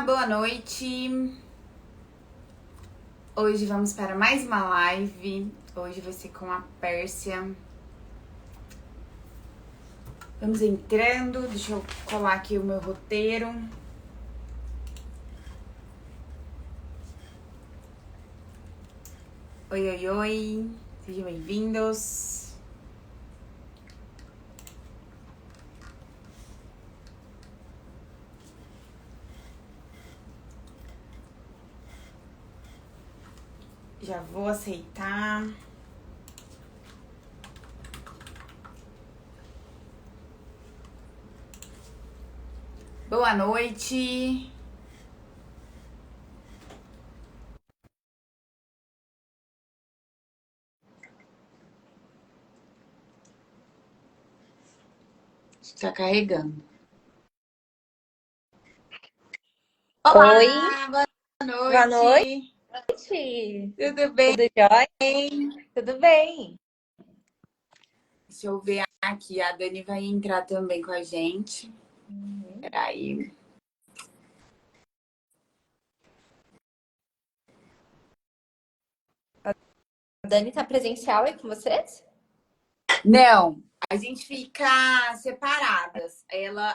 boa noite. Hoje vamos para mais uma live. Hoje vai ser com a Pérsia. Vamos entrando. Deixa eu colar aqui o meu roteiro. Oi, oi, oi. Sejam bem-vindos. Já vou aceitar. Boa noite. Está carregando. Olá, Oi, boa boa noite. noite. Tudo bem? Tudo jóia? Tudo bem. Deixa eu ver aqui. A Dani vai entrar também com a gente. Peraí. A Dani tá presencial aí com vocês? Não, a gente fica separadas.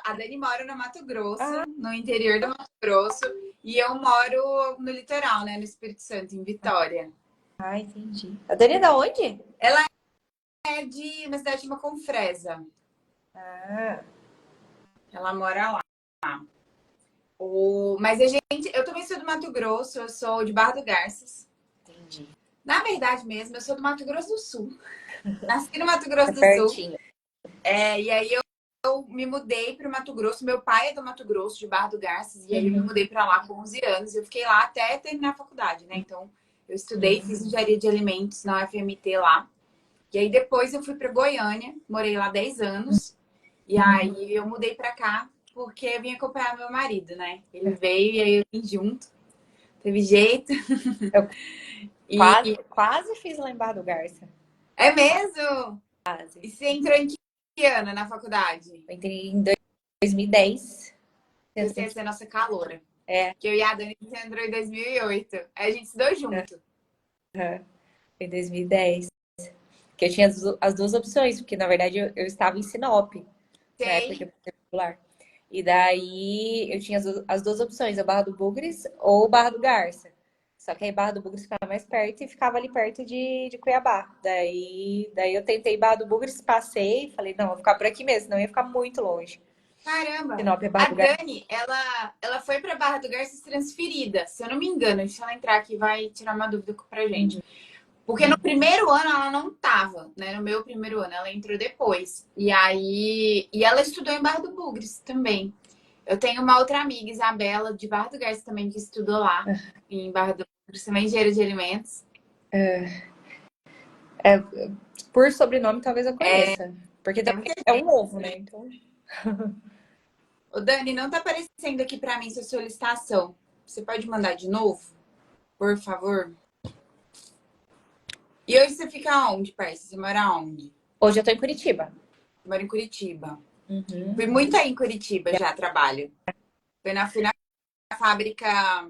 A Dani mora no Mato Grosso, Ah, no interior do Mato Grosso, e eu moro no litoral, né, no Espírito Santo, em Vitória. entendi. A Dani é da onde? Ela é de uma cidade chamada Confresa. Ah, Ela mora lá. Mas eu também sou do Mato Grosso, eu sou de Barra do Garças. entendi. Na verdade mesmo, eu sou do Mato Grosso do Sul. Nasci no Mato Grosso É do Sul. pertinho. E aí eu me mudei para o Mato Grosso. Meu pai é do Mato Grosso, de Barra do Garças, e aí eu me mudei para lá com 11 anos. Eu fiquei lá até terminar a faculdade, né? Então, eu estudei, fiz engenharia de alimentos na UFMT lá. E aí depois eu fui para Goiânia, morei lá 10 anos. E aí eu mudei para cá porque eu vim acompanhar meu marido, né? Ele veio e aí eu vim junto. Teve jeito. Eu E quase fiz lá em Barra do Garça. é mesmo? Quase. E você entrou em que ano na faculdade? Eu entrei em 2010. Você ia ser nossa caloura. É, Que eu e a Dani entrou em 2008. Aí a gente estudou junto. foi em 2010. Que eu tinha as duas opções, porque na verdade eu estava em Sinop, na época que Sei. eu fiz vestibular. E daí eu tinha as duas opções, a Barra do Bugres ou Barra do Garça. Só que aí Barra do Bugres ficava mais perto e ficava ali perto de Cuiabá. Daí eu tentei Barra do Bugres, passei, falei, não, vou ficar por aqui mesmo, não ia ficar muito longe. Caramba. Sinop é Barra A do Garça. Dani, ela foi pra Barra do Garças transferida. Se eu não me engano, deixa ela entrar aqui e vai tirar uma dúvida pra gente. Porque no primeiro ano ela não tava, né? No meu primeiro ano, ela entrou depois. E ela estudou em Barra do Bugres também. Eu tenho uma outra amiga, Isabela, de Barra do Garças também, que estudou lá, em Barra do Bugres, também engenheira de alimentos. É, por sobrenome talvez eu É, conheça. Porque tem também muita é gente. um ovo, né? Então. Ô, Dani, não tá aparecendo aqui pra mim sua solicitação. Você pode mandar de novo, por favor? E hoje você fica onde, Pérsia? Você mora onde? Hoje eu tô em Curitiba. Eu moro em Curitiba. Uhum. Fui muito aí em Curitiba já, trabalho. Fui na fábrica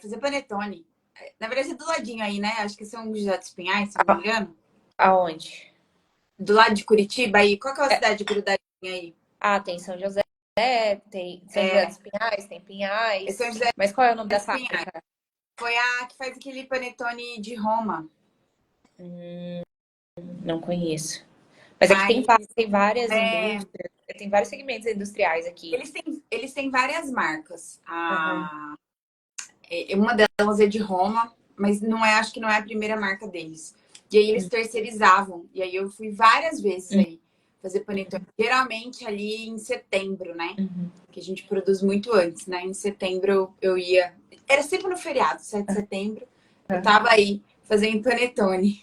fazer panetone. Na verdade, é do ladinho aí, né? Acho que são José dos Pinhais, se não me engano. Aonde? Do lado de Curitiba aí. Qual que é a cidade grudadinha aí? Tem São José, tem São José É dos Pinhais, tem São Pinhais. José Mas qual é o nome da dos Pinhais. fábrica? Foi a que faz aquele panetone de Roma. Não conheço. Mas aqui Mas tem várias é, indústrias, tem vários segmentos industriais aqui. eles têm várias marcas. Aham. Uma delas é de Roma, mas não é, acho que não é a primeira marca deles. E aí eles terceirizavam. E aí eu fui várias vezes aí fazer panetone. Geralmente ali em setembro, né? Que a gente produz muito antes, né? Em setembro eu ia. Era sempre no feriado, 7 de setembro. Eu tava aí fazendo panetone.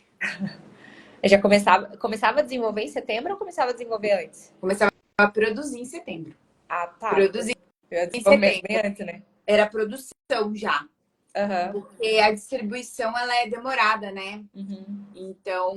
Eu já começava a desenvolver em setembro ou começava a desenvolver antes? Começava a produzir em setembro. Ah, tá. Produzir Eu em desenvolvimento bem setembro. antes, né? Era produção já. Aham. Porque a distribuição ela é demorada, né? Uhum. Então,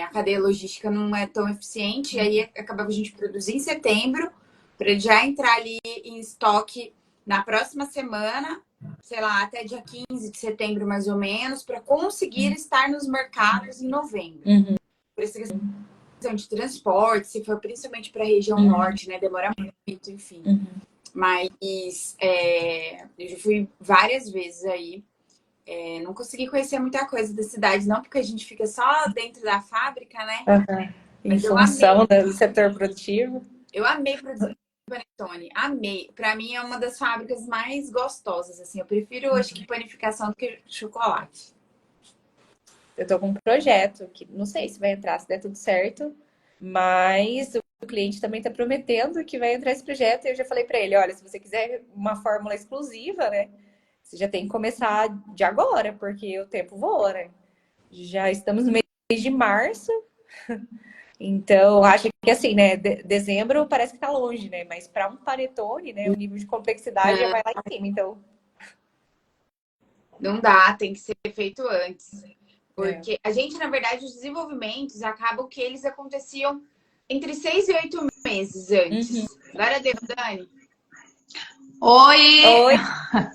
a cadeia logística não é tão eficiente. E aí acabava a gente produzir em setembro para já entrar ali em estoque na próxima semana, sei lá, até dia 15 de setembro, mais ou menos, para conseguir estar nos mercados em novembro. Uhum. Por essa questão de transporte, se for principalmente para a região norte, né? Demora muito, enfim. Mas eu já fui várias vezes aí. Não consegui conhecer muita coisa da cidade, não, porque a gente fica só dentro da fábrica, né? Em Mas eu função amei. do setor produtivo. Eu amei produzir panetone. Amei. Pra mim é uma das fábricas mais gostosas, assim. Eu prefiro, acho que, panificação do que chocolate. Eu tô com um projeto que não sei se vai entrar, se der tudo certo, mas o cliente também tá prometendo que vai entrar esse projeto. E eu já falei pra ele, olha, se você quiser uma fórmula exclusiva, né, você já tem que começar de agora, porque o tempo voa, né? Já estamos no mês de março, então acho que assim, né, dezembro parece que tá longe, né, mas para um panetone, né, o nível de complexidade já vai lá em cima, então. Não dá, tem que ser feito antes. É. Porque a gente, na verdade, os desenvolvimentos acabam que eles aconteciam entre 6 e 8 meses antes. Glória a Deus, Dani. Oi! Oi,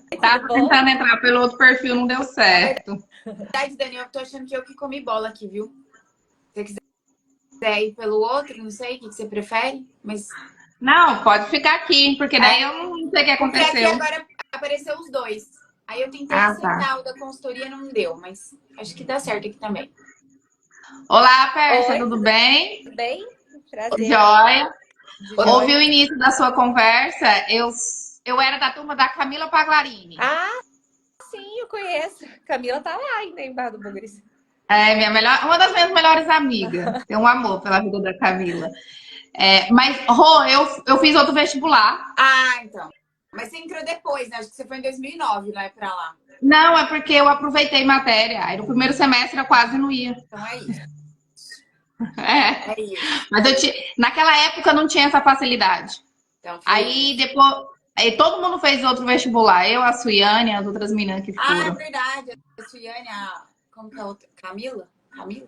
tudo Tava bom? tentando entrar pelo outro perfil, não deu certo. Na verdade, Dani, eu tô achando que eu que comi bola aqui, viu? Se você quiser ir pelo outro, não sei o que você prefere, mas. Não, pode ficar aqui, porque daí eu não sei o que Porque aqui aconteceu. agora apareceu os dois. Aí eu tentei Ah, tá. aceitar o da consultoria, não deu, mas acho que dá certo aqui também. Olá, Pérsia, Oi, tudo bem? tudo bem? Prazer. Joia. De Ouvi joia. o início da sua conversa. Eu era da turma da Camila Paglarini. Ah, sim, eu conheço. Camila tá lá ainda em Barra do Bugres. É uma das minhas melhores amigas. Tenho um amor pela vida da Camila. Mas, Rô, eu fiz outro vestibular. Ah, então. Mas você entrou depois, né? Acho que você foi em 2009 lá pra lá. Não, é porque eu aproveitei matéria. Aí no primeiro semestre eu quase não ia. Então é isso. É. É isso. Mas naquela época não tinha essa facilidade. Então, Aí depois, todo mundo fez outro vestibular. Eu, a Suiane, as outras meninas que Ah, é foram. verdade. A Suiane, como que é a outra? Camila? Camila?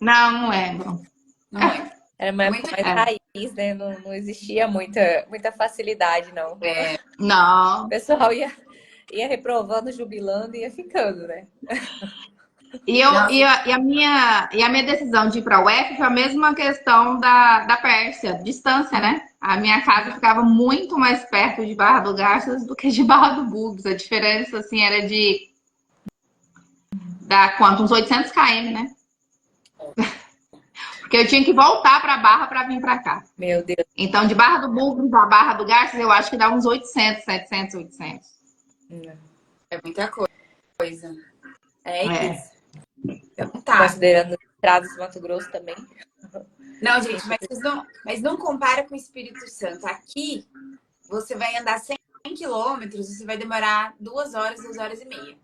Não lembro. Não lembro. Era uma época Muito. mais raiz, né? Não existia muita facilidade, não. O Não. pessoal ia reprovando, jubilando e ia ficando, né? Nossa, E a minha decisão de ir para a UF foi a mesma questão da Pérsia, distância, né? A minha casa ficava muito mais perto de Barra do Garças do que de Barra do Bugres. A diferença, assim, era de... Dá quanto? Uns 800 km, né? Porque eu tinha que voltar para Barra para vir para cá. Meu Deus. Então, de Barra do Bugres a Barra do Garças, eu acho que dá uns 800, 700, 800. é muita coisa. É É. isso. Então tá. Considerando estradas do Mato Grosso também. Não, gente, mas não compara com o Espírito Santo. Aqui, você vai andar 100 quilômetros, você vai demorar 2 horas, 2 horas e meia.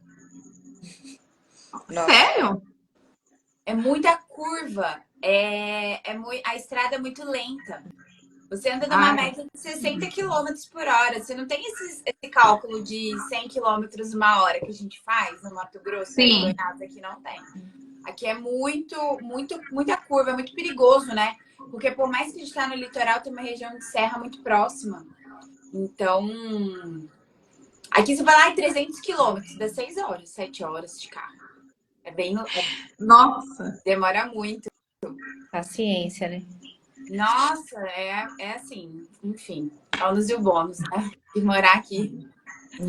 Nossa. Sério? É muita curva. A estrada é muito lenta. Você anda numa média de 60 quilômetros por hora. Você não tem esse cálculo de 100 quilômetros uma hora que a gente faz no Mato Grosso, aí em Sim. Goiás, aqui não tem. Aqui é muita curva, é muito perigoso, né? Porque por mais que a gente está no litoral, tem uma região de serra muito próxima. Então, aqui você vai lá em 300 quilômetros, dá 6 horas, 7 horas de carro. Nossa. Demora muito. Paciência, né? Nossa, é assim, enfim, ônus e o bônus, né? De morar aqui.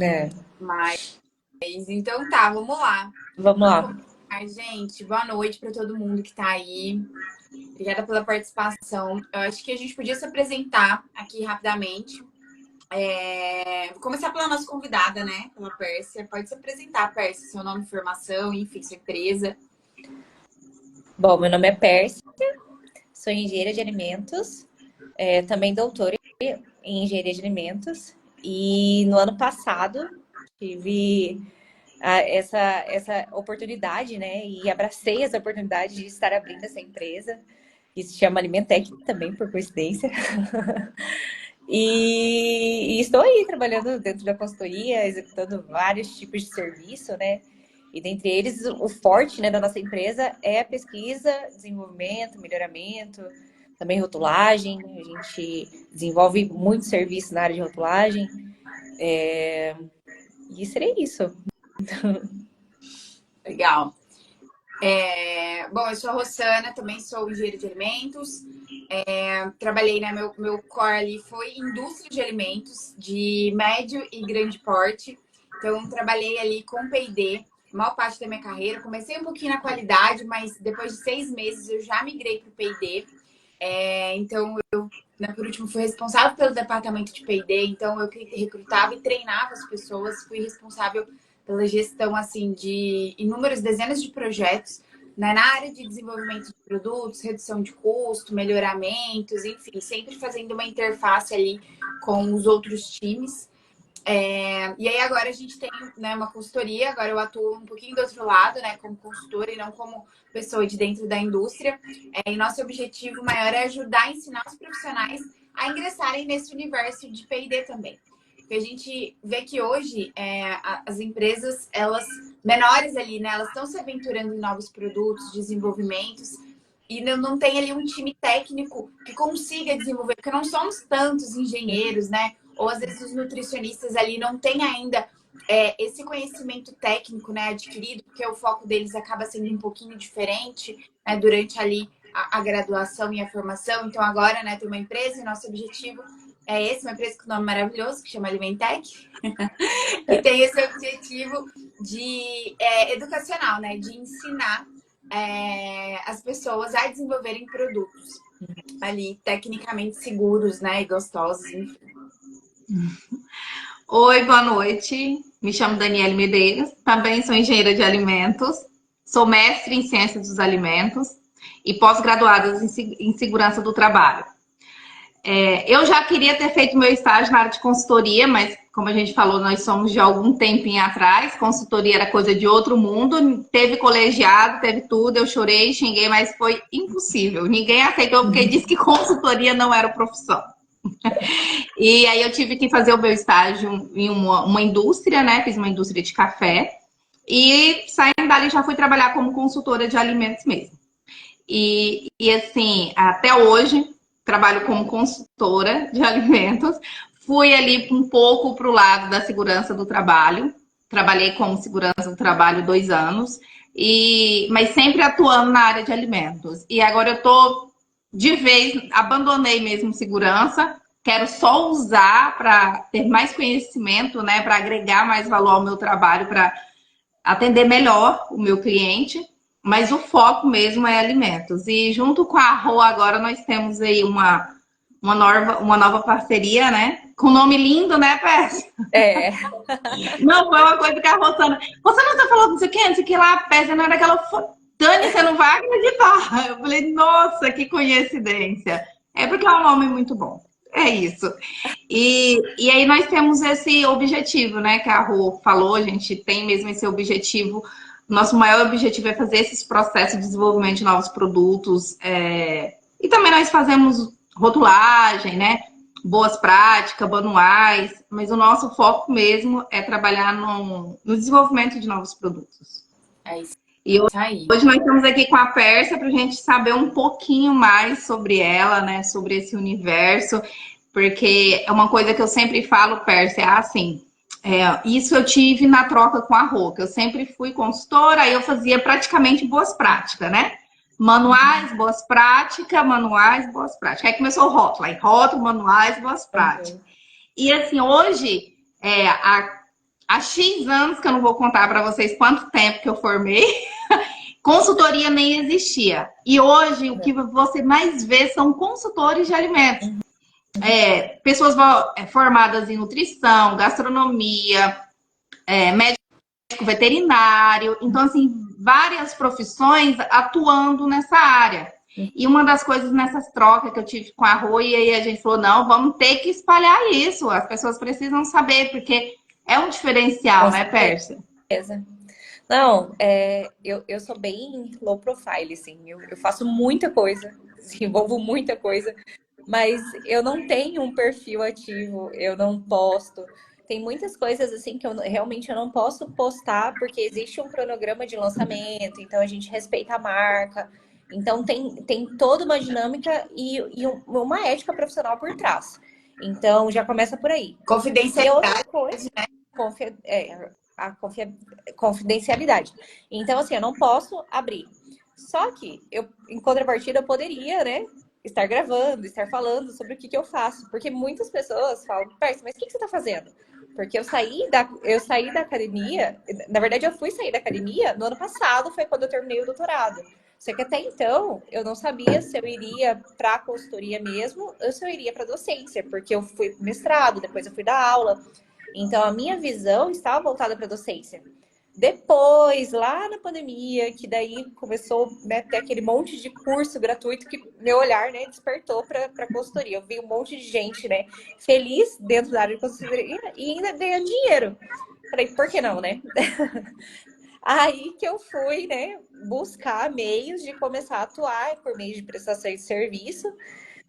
É. Mas, então tá, vamos lá. Vamos lá. Ai, gente, boa noite para todo mundo que tá aí. Obrigada pela participação. Eu acho que a gente podia se apresentar aqui rapidamente. Vou começar pela nossa convidada, né? Pela Pérsia. Pode se apresentar, Pérsia, seu nome, formação, enfim, sua empresa. Bom, meu nome é Pérsia, sou engenheira de alimentos, também doutora em engenharia de alimentos. E no ano passado tive essa oportunidade, né? E abracei essa oportunidade de estar abrindo essa empresa, que se chama Alimentec também, por coincidência. E estou aí trabalhando dentro da consultoria, executando vários tipos de serviço, né? E dentre eles, o forte, né, da nossa empresa é a pesquisa, desenvolvimento, melhoramento, também rotulagem. A gente desenvolve muito serviço na área de rotulagem. E seria isso. Legal. Bom, eu sou a Rossana, também sou engenheira de alimentos. Trabalhei, né? Meu core ali foi indústria de alimentos de médio e grande porte. Então, trabalhei ali com P&D, maior parte da minha carreira. Comecei um pouquinho na qualidade, mas depois de 6 meses eu já migrei para o P&D. Então, eu, né, por último, fui responsável pelo departamento de P&D. Então, eu recrutava e treinava as pessoas. Fui responsável pela gestão, assim, de inúmeras dezenas de projetos, né, na área de desenvolvimento de produtos, redução de custo, melhoramentos, enfim, sempre fazendo uma interface ali com os outros times. E aí agora a gente tem, né, uma consultoria, agora eu atuo um pouquinho do outro lado, né, como consultora e não como pessoa de dentro da indústria. E nosso objetivo maior é ajudar a ensinar os profissionais a ingressarem nesse universo de P&D também. Porque a gente vê que hoje as empresas, elas menores ali, né, elas estão se aventurando em novos produtos, desenvolvimentos, e não tem ali um time técnico que consiga desenvolver, porque não somos tantos engenheiros, né? Ou às vezes os nutricionistas ali não têm ainda esse conhecimento técnico, né, adquirido, porque o foco deles acaba sendo um pouquinho diferente, né, durante ali a graduação e a formação. Então agora, né, tem uma empresa e nosso objetivo é esse, uma empresa com nome maravilhoso, que chama Alimentec, que tem esse objetivo de educacional, né, de ensinar as pessoas a desenvolverem produtos ali tecnicamente seguros, né, e gostosos, enfim. Oi, boa noite. Me chamo Daniele Medeiros, também sou engenheira de alimentos, sou mestre em ciências dos alimentos e pós-graduada em segurança do trabalho. Eu já queria ter feito meu estágio na área de consultoria, mas como a gente falou, nós somos de algum tempinho atrás, consultoria era coisa de outro mundo, teve colegiado, teve tudo, eu chorei, xinguei, mas foi impossível. Ninguém aceitou porque disse que consultoria não era profissão. E aí eu tive que fazer o meu estágio em uma indústria, né? Fiz uma indústria de café. E saindo dali já fui trabalhar como consultora de alimentos mesmo. E assim, até hoje trabalho como consultora de alimentos. Fui ali um pouco para o lado da segurança do trabalho. Trabalhei como segurança do trabalho 2 anos. Mas sempre atuando na área de alimentos. E agora eu tô de vez, abandonei mesmo segurança. Quero só usar para ter mais conhecimento, né? Para agregar mais valor ao meu trabalho, para atender melhor o meu cliente. Mas o foco mesmo é alimentos. E junto com a Rô, agora nós temos aí uma nova parceria, né? Com nome lindo, né, Pérsia? Não, foi uma coisa que a Rossana... Você falou não sei o que, não sei o que lá, Pérsia, não era aquela... Dani, você não vai acreditar. Eu falei, nossa, que coincidência. É porque é um nome muito bom. É isso. E aí nós temos esse objetivo, né? Que a Rô falou, a gente tem mesmo esse objetivo. Nosso maior objetivo é fazer esses processos de desenvolvimento de novos produtos. E também nós fazemos rotulagem, né? Boas práticas, manuais. Mas o nosso foco mesmo é trabalhar no desenvolvimento de novos produtos. É isso. E hoje nós estamos aqui com a Pérsia para a gente saber um pouquinho mais sobre ela, né? Sobre esse universo, porque é uma coisa que eu sempre falo, Pérsia, assim, isso eu tive na troca com a Rô, que eu sempre fui consultora, aí eu fazia praticamente boas práticas, né? Manuais, boas práticas, manuais, boas práticas. Aí começou o rótulo, aí rótulo, manuais, boas práticas. E assim, hoje, há X anos, que eu não vou contar para vocês quanto tempo que eu formei, consultoria nem existia. E hoje, o que você mais vê são consultores de alimentos. Pessoas formadas em nutrição, gastronomia, médico veterinário. Então, assim, várias profissões atuando nessa área. E uma das coisas nessas trocas que eu tive com a Rô, e aí a gente falou, não, vamos ter que espalhar isso. As pessoas precisam saber, porque é um diferencial, né, Pérsia? Não, eu sou bem low profile, assim. Eu faço muita coisa, desenvolvo muita coisa, mas eu não tenho um perfil ativo, eu não posto. Tem muitas coisas, assim, que realmente eu não posso postar, porque existe um cronograma de lançamento, então a gente respeita a marca. Então tem toda uma dinâmica e uma ética profissional por trás. Então, já começa por aí. E outra Confidencialidade. coisa, confidencialidade. Então, assim, eu não posso abrir. Só que, em contrapartida, eu poderia, né, estar gravando, estar falando sobre o que eu faço. Porque muitas pessoas falam, Pérsia, mas o que você está fazendo? Porque eu saí da academia, na verdade, eu fui sair da academia no ano passado, foi quando eu terminei o doutorado. Só que até então, eu não sabia se eu iria para a consultoria mesmo ou se eu iria para docência, porque eu fui pro mestrado, depois eu fui dar aula. Então, a minha visão estava voltada para docência. Depois, lá na pandemia, que daí começou, né, ter aquele monte de curso gratuito que meu olhar, né, despertou para consultoria. Eu vi um monte de gente, né, feliz dentro da área de consultoria e ainda ganhando dinheiro. Falei, por que não, né? Aí que eu fui, né, buscar meios de começar a atuar por meio de prestações de serviço.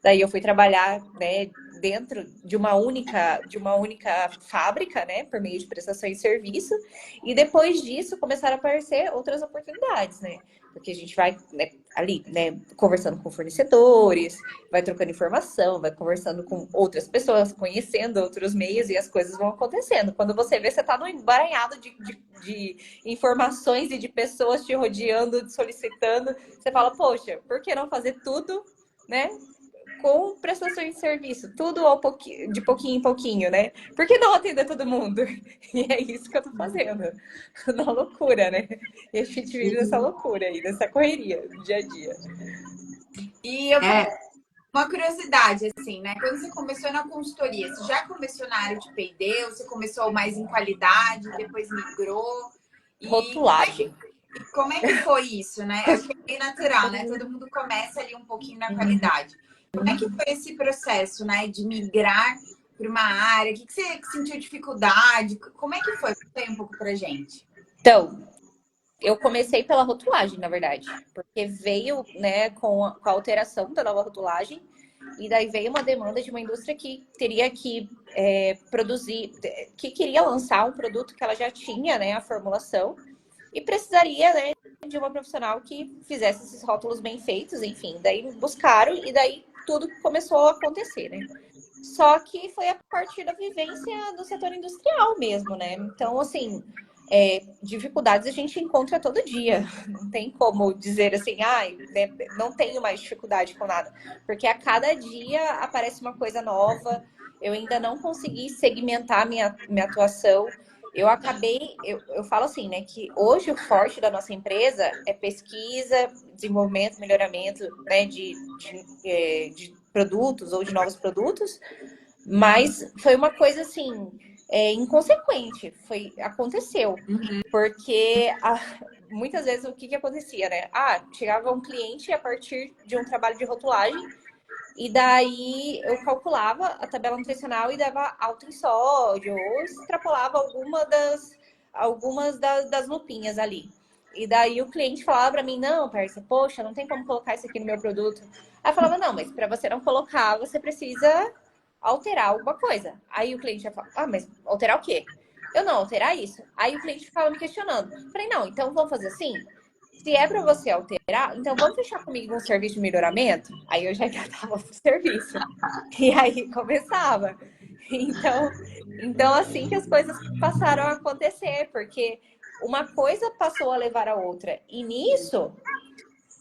Daí eu fui trabalhar, né, dentro de uma única fábrica, né, por meio de prestações de serviço. E depois disso começaram a aparecer outras oportunidades, né? Porque a gente vai, né, ali, né, conversando com fornecedores, vai trocando informação, vai conversando com outras pessoas, conhecendo outros meios e as coisas vão acontecendo. Quando você vê, você está no emaranhado de informações e de pessoas te rodeando, te solicitando. Você fala, poxa, por que não fazer tudo, né, com prestações de serviço, tudo de pouquinho em pouquinho, né? Por que não atender todo mundo? E é isso que eu tô fazendo, na loucura, né? E a gente vive nessa loucura aí, nessa correria do dia a dia. E uma curiosidade, assim, né? Quando você começou na consultoria, você já começou na área de P&D, ou você começou mais em qualidade, depois migrou? Rotulagem. Como é que foi isso, né? Acho que é bem natural, né? Todo mundo começa ali um pouquinho na qualidade. Como é que foi esse processo, né? De migrar para uma área? O que você sentiu dificuldade? Como é que foi? Conta aí um pouco pra gente. Então, eu comecei pela rotulagem, na verdade. Porque veio, né, com a alteração da nova rotulagem. E daí veio uma demanda de uma indústria que teria que produzir, que queria lançar um produto que ela já tinha, né, a formulação. E precisaria, né, de uma profissional que fizesse esses rótulos bem feitos, enfim. Daí buscaram e daí tudo começou a acontecer, né? Só que foi a partir da vivência do setor industrial mesmo, né? Então, assim, dificuldades a gente encontra todo dia. Não tem como dizer assim, né, não tenho mais dificuldade com nada. Porque a cada dia aparece uma coisa nova. Eu ainda não consegui segmentar minha atuação. Eu falo assim, né, que hoje o forte da nossa empresa é pesquisa, desenvolvimento, melhoramento, né, de produtos ou de novos produtos, mas foi uma coisa assim, inconsequente, aconteceu, porque muitas vezes o que acontecia, né? Chegava um cliente a partir de um trabalho de rotulagem, e daí eu calculava a tabela nutricional e dava alto em sódio, ou extrapolava algumas das lupinhas ali. E daí o cliente falava para mim, não, Pérsia, poxa, não tem como colocar isso aqui no meu produto. Aí eu falava, não, mas para você não colocar, você precisa alterar alguma coisa. Aí o cliente ia falar, mas alterar o quê? Eu não, alterar isso. Aí o cliente ficava me questionando. Falei, não, então vamos fazer assim? Se é para você alterar, então vamos fechar comigo um serviço de melhoramento? Aí eu já engatava pro serviço. E aí começava. Então, assim que as coisas passaram a acontecer, porque uma coisa passou a levar a outra. E nisso,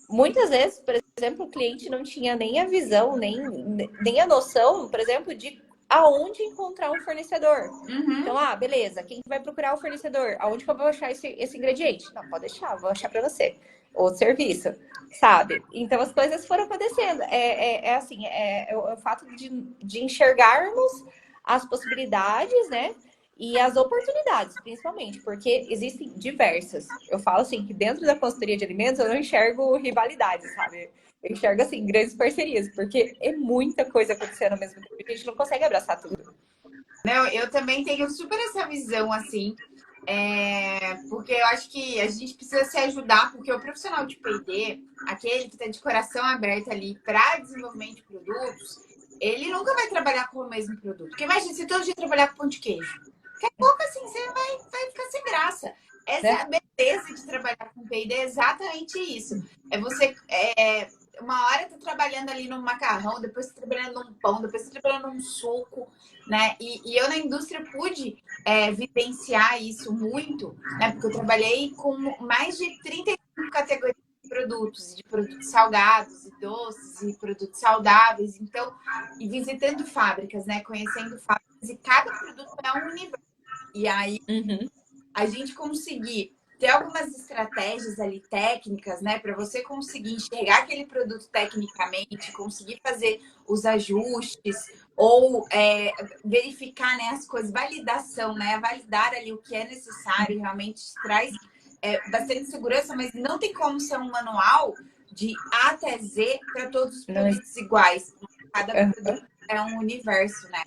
muitas vezes, por exemplo, o cliente não tinha nem a visão, nem a noção, por exemplo, de aonde encontrar um fornecedor. Então, beleza, quem vai procurar o fornecedor? Aonde que eu vou achar esse ingrediente? Não, pode deixar, vou achar para você. Ou serviço, sabe? Então, as coisas foram acontecendo. Assim, o fato de enxergarmos as possibilidades, né? E as oportunidades, principalmente, porque existem diversas. Eu falo assim, que dentro da consultoria de alimentos eu não enxergo rivalidades, sabe? Eu enxergo, assim, grandes parcerias, porque é muita coisa acontecendo ao mesmo tempo, que a gente não consegue abraçar tudo. Não, eu também tenho super essa visão, assim, porque eu acho que a gente precisa se ajudar, porque o profissional de P&D, aquele que está de coração aberto ali para desenvolvimento de produtos, ele nunca vai trabalhar com o mesmo produto. Porque imagina, se todo dia trabalhar com pão de queijo, daqui a pouco, assim, você vai ficar sem graça. Essa é a beleza de trabalhar com P&D, é exatamente isso. É você uma hora tá trabalhando ali num macarrão, depois tá trabalhando num pão, depois tá trabalhando num suco, né? E eu na indústria pude vivenciar isso muito, né? Porque eu trabalhei com mais de 35 categorias de produtos salgados e doces e produtos saudáveis. Então, e visitando fábricas, né? Conhecendo fábricas, e cada produto é um universo. E aí, a gente conseguir ter algumas estratégias ali técnicas, né, para você conseguir enxergar aquele produto tecnicamente, conseguir fazer os ajustes ou verificar, né, as coisas, validação, né, validar ali o que é necessário, realmente traz bastante segurança, mas não tem como ser um manual de A até Z para todos os produtos iguais. Cada produto é um universo, né?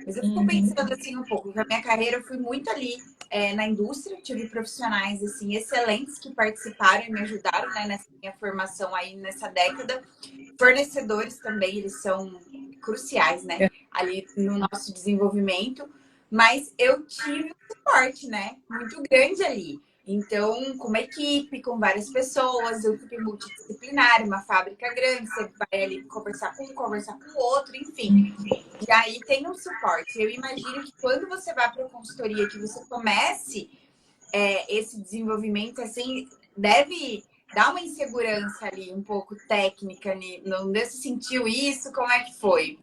Mas eu fico pensando assim um pouco, que a minha carreira eu fui muito ali na indústria, tive profissionais assim excelentes que participaram e me ajudaram, né, nessa minha formação aí nessa década. Fornecedores também, eles são cruciais, né, ali no nosso desenvolvimento. Mas eu tive um suporte, né, muito grande ali. Então, com uma equipe, com várias pessoas, uma equipe multidisciplinar, uma fábrica grande, você vai ali conversar com um, conversar com o outro, enfim. E aí tem um suporte. Eu imagino que quando você vai para a consultoria, que você comece esse desenvolvimento, assim, deve dar uma insegurança ali, um pouco técnica. Não você sentiu isso? Como é que foi?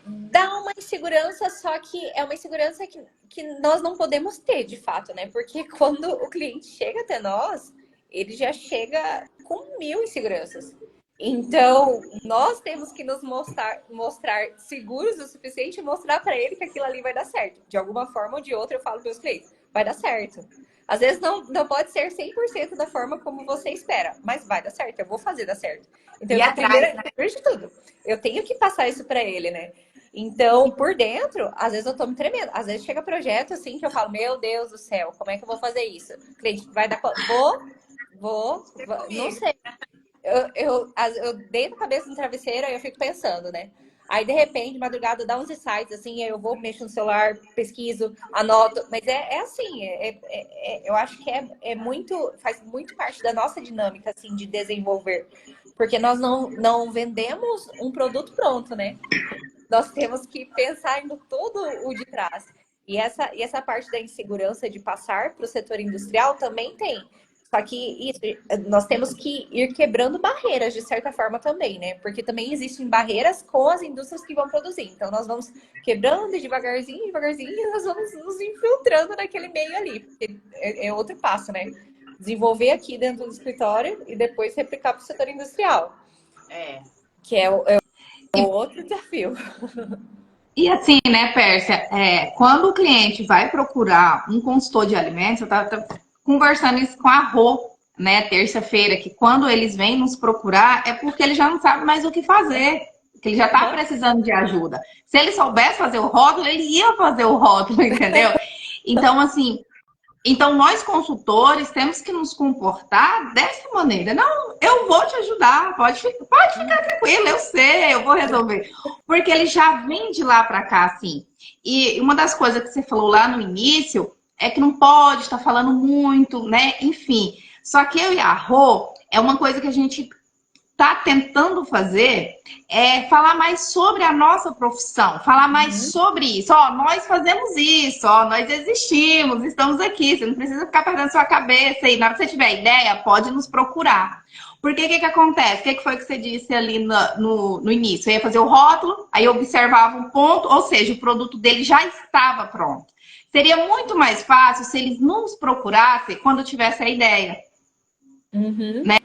Dá uma insegurança, só que é uma insegurança que nós não podemos ter, de fato, né? Porque quando o cliente chega até nós, ele já chega com 1000 inseguranças. Então, nós temos que nos mostrar seguros o suficiente e mostrar para ele que aquilo ali vai dar certo. De alguma forma ou de outra, eu falo para meus clientes, vai dar certo. Às vezes não pode ser 100% da forma como você espera, mas vai dar certo, eu vou fazer dar certo. Então, primeiro de tudo, eu tenho que passar isso para ele, né? Então, por dentro, às vezes eu tô me tremendo. Às vezes chega projeto assim que eu falo, meu Deus do céu, como é que eu vou fazer isso? O cliente vai dar conta. Vou, não sei. Eu deito a cabeça no travesseiro e eu fico pensando, né? Aí, de repente, de madrugada, dá uns insights, assim, eu vou, mexo no celular, pesquiso, anoto. Mas assim, eu acho que faz muito parte da nossa dinâmica, assim, de desenvolver. Porque nós não vendemos um produto pronto, né? Nós temos que pensar em todo o de trás. E essa parte da insegurança de passar para o setor industrial também tem. Só que nós temos que ir quebrando barreiras, de certa forma, também, né? Porque também existem barreiras com as indústrias que vão produzir. Então, nós vamos quebrando devagarzinho, e nós vamos nos infiltrando naquele meio ali. Porque é outro passo, né? Desenvolver aqui dentro do escritório e depois replicar para o setor industrial. Que é o outro desafio. E assim, né, Pérsia, quando o cliente vai procurar um consultor de alimentos, eu estava conversando isso com a Rô, né, terça-feira, que quando eles vêm nos procurar é porque ele já não sabe mais o que fazer, que ele já está precisando de ajuda. Se ele soubesse fazer o rótulo, ele ia fazer o rótulo, entendeu? Então, assim, nós consultores temos que nos comportar dessa maneira. Não, eu vou te ajudar, pode ficar tranquilo, eu sei, eu vou resolver. Porque ele já vem de lá para cá, assim. E uma das coisas que você falou lá no início é que não pode estar falando muito, né? Enfim. Só que eu e a Rô, é uma coisa que a gente está tentando fazer falar mais sobre a nossa profissão, falar mais sobre isso. Ó, nós fazemos isso, ó, nós existimos, estamos aqui. Você não precisa ficar perdendo sua cabeça aí. Na hora que você tiver ideia, pode nos procurar. Porque o que acontece? O que foi que você disse ali no início? Eu ia fazer o rótulo, aí eu observava um ponto, ou seja, o produto dele já estava pronto. Seria muito mais fácil se eles nos procurassem quando tivesse a ideia. Né?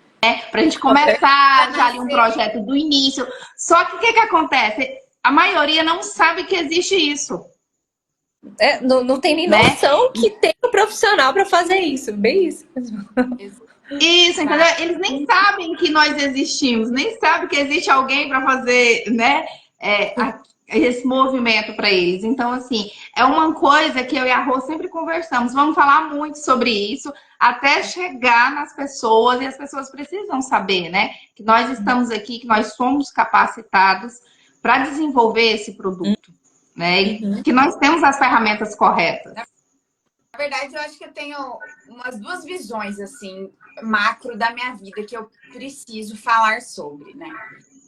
Para a gente começar já ali um projeto do início. Só que o que acontece? A maioria não sabe que existe isso. Não tem nem noção que tem um profissional para fazer isso. Bem isso. Isso, entendeu? Eles nem sabem que nós existimos, nem sabem que existe alguém para fazer, né? Esse movimento para eles. Então, assim, é uma coisa que eu e a Rô sempre conversamos. Vamos falar muito sobre isso até chegar nas pessoas, e as pessoas precisam saber, né? Que nós estamos aqui, que nós somos capacitados para desenvolver esse produto, né? E que nós temos as ferramentas corretas. verdade, eu acho que eu tenho umas duas visões, assim, macro da minha vida que eu preciso falar sobre, né?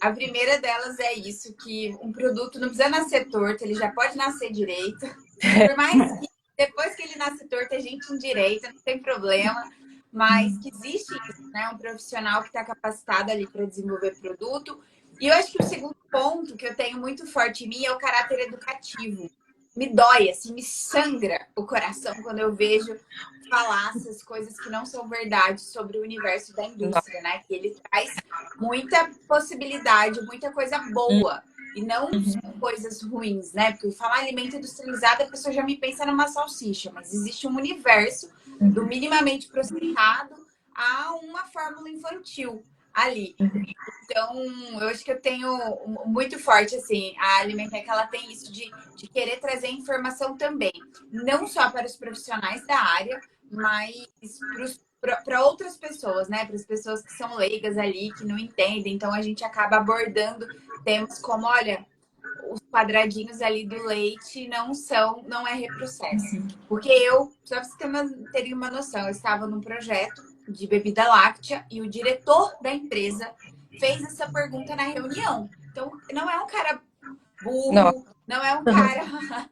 A primeira delas é isso, que um produto não precisa nascer torto, ele já pode nascer direito. Por mais que depois que ele nasce torto, a gente endireita, não tem problema. Mas que existe isso, né? Um profissional que está capacitado ali para desenvolver produto. E eu acho que o segundo ponto que eu tenho muito forte em mim é o caráter educativo. Me dói, assim, me sangra o coração quando eu vejo falácias, coisas que não são verdade sobre o universo da indústria, né? Que ele traz muita possibilidade, muita coisa boa. E não só coisas ruins, né? Porque falar alimento industrializado, a pessoa já me pensa numa salsicha, mas existe um universo do minimamente processado a uma fórmula infantil ali. Então, eu acho que eu tenho muito forte, assim, a Alimentec, ela tem isso de querer trazer informação também. Não só para os profissionais da área, mas para outras pessoas, né? Para as pessoas que são leigas ali, que não entendem. Então, a gente acaba abordando temas como, olha, os quadradinhos ali do leite não é reprocesso. Porque só para você ter uma noção, eu estava num projeto de bebida láctea e o diretor da empresa fez essa pergunta na reunião. Então, não é um cara burro, não é um cara,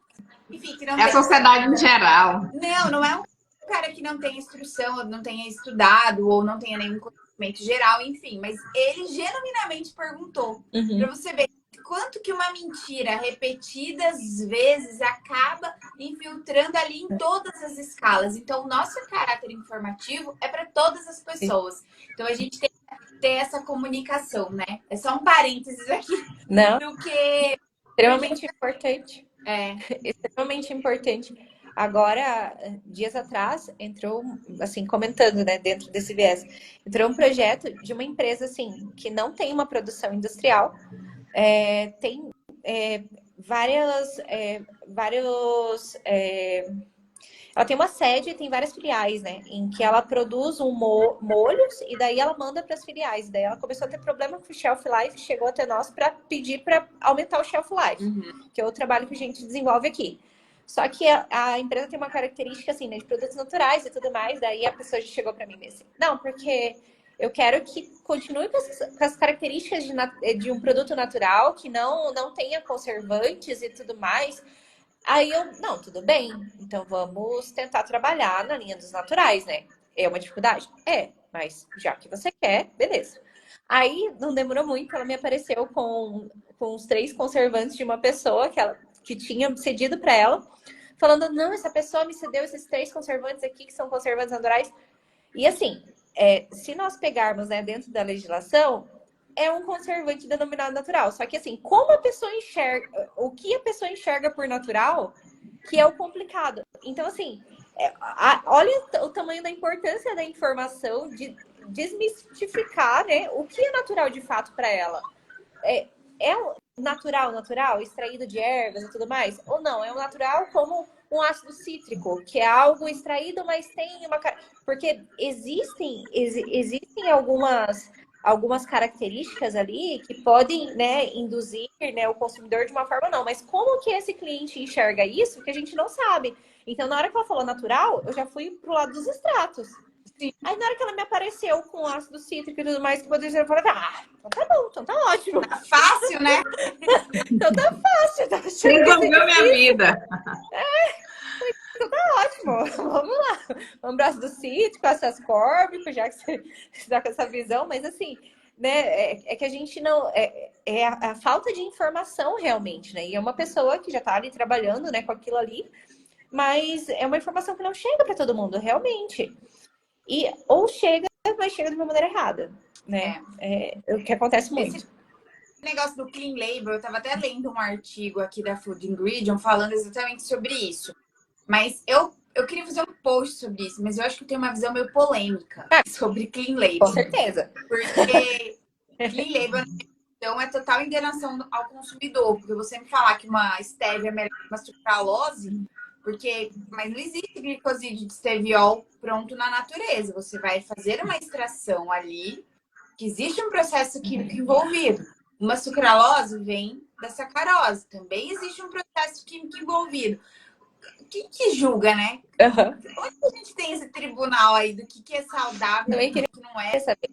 enfim, que não É a tem... sociedade em geral. Não é um cara que não tem instrução, ou não tenha estudado, ou não tenha nenhum conhecimento geral, enfim. Mas ele genuinamente perguntou. Para você ver quanto que uma mentira repetidas vezes acaba infiltrando ali em todas as escalas. Então, o nosso caráter informativo é para todas as pessoas. Então, a gente tem que ter essa comunicação, né? É só um parênteses aqui. Não. Do que... Extremamente importante. É. Extremamente importante. Agora, dias atrás, entrou, assim, comentando, né, dentro desse viés, entrou um projeto de uma empresa, assim, que não tem uma produção industrial, tem vários... ela tem uma sede e tem várias filiais, né? Em que ela produz molhos e daí ela manda para as filiais. Daí ela começou a ter problema com o shelf life, chegou até nós para pedir para aumentar o shelf life, que é o trabalho que a gente desenvolve aqui. Só que a empresa tem uma característica assim, né, de produtos naturais e tudo mais. Daí a pessoa já chegou para mim e disse: não, porque eu quero que continue com as características de um produto natural, que não tenha conservantes e tudo mais. Aí não, tudo bem. Então vamos tentar trabalhar na linha dos naturais, né? É uma dificuldade? É, mas já que você quer, beleza. Aí não demorou muito, ela me apareceu com os 3 conservantes de uma pessoa que tinha cedido para ela, falando: não, essa pessoa me cedeu esses 3 conservantes aqui, que são conservantes naturais. E assim, se nós pegarmos, né, dentro da legislação, é um conservante denominado natural. Só que assim, como a pessoa enxerga, o que a pessoa enxerga por natural, que é o complicado. Então, assim, olha o tamanho da importância da informação, de desmistificar, né, o que é natural de fato para ela. É natural, extraído de ervas e tudo mais? Ou não? É um natural como um ácido cítrico, que é algo extraído, mas tem uma... Porque existem algumas características ali que podem, né, induzir, né, o consumidor de uma forma ou não. Mas como que esse cliente enxerga isso, que a gente não sabe. Então, na hora que ela falou natural, eu já fui pro lado dos extratos. Sim. Aí, na hora que ela me apareceu com ácido cítrico e tudo mais, que poderia, eu falei: então tá bom, então tá ótimo. Tá fácil, né? Então tá fácil. Tá resolveu minha vida. Então tá ótimo. Vamos lá. Vamos pro ácido cítrico, ácido ascórbico, já que você está com essa visão. Mas assim, né, é que a gente não... É a falta de informação realmente, né? E é uma pessoa que já tá ali trabalhando, né, com aquilo ali, mas é uma informação que não chega para todo mundo, realmente. Ou chega, mas chega de uma maneira errada, né? É o que acontece muito. Esse negócio do Clean Label, eu estava até lendo um artigo aqui da Food Ingredient falando exatamente sobre isso. Mas eu queria fazer um post sobre isso, mas eu acho que eu tenho uma visão meio polêmica sobre Clean Label. Com certeza. Porque Clean Label, então, é total enganação ao consumidor. Porque você me falar que uma stevia é melhor que uma sucralose... Mas não existe glicosídeo de steviol pronto na natureza. Você vai fazer uma extração ali, que existe um processo químico envolvido. Uma sucralose vem da sacarose. Também existe um processo químico envolvido. quem que julga, né? Aham. Onde a gente tem esse tribunal aí do que é saudável Também e queria o que não é, saber.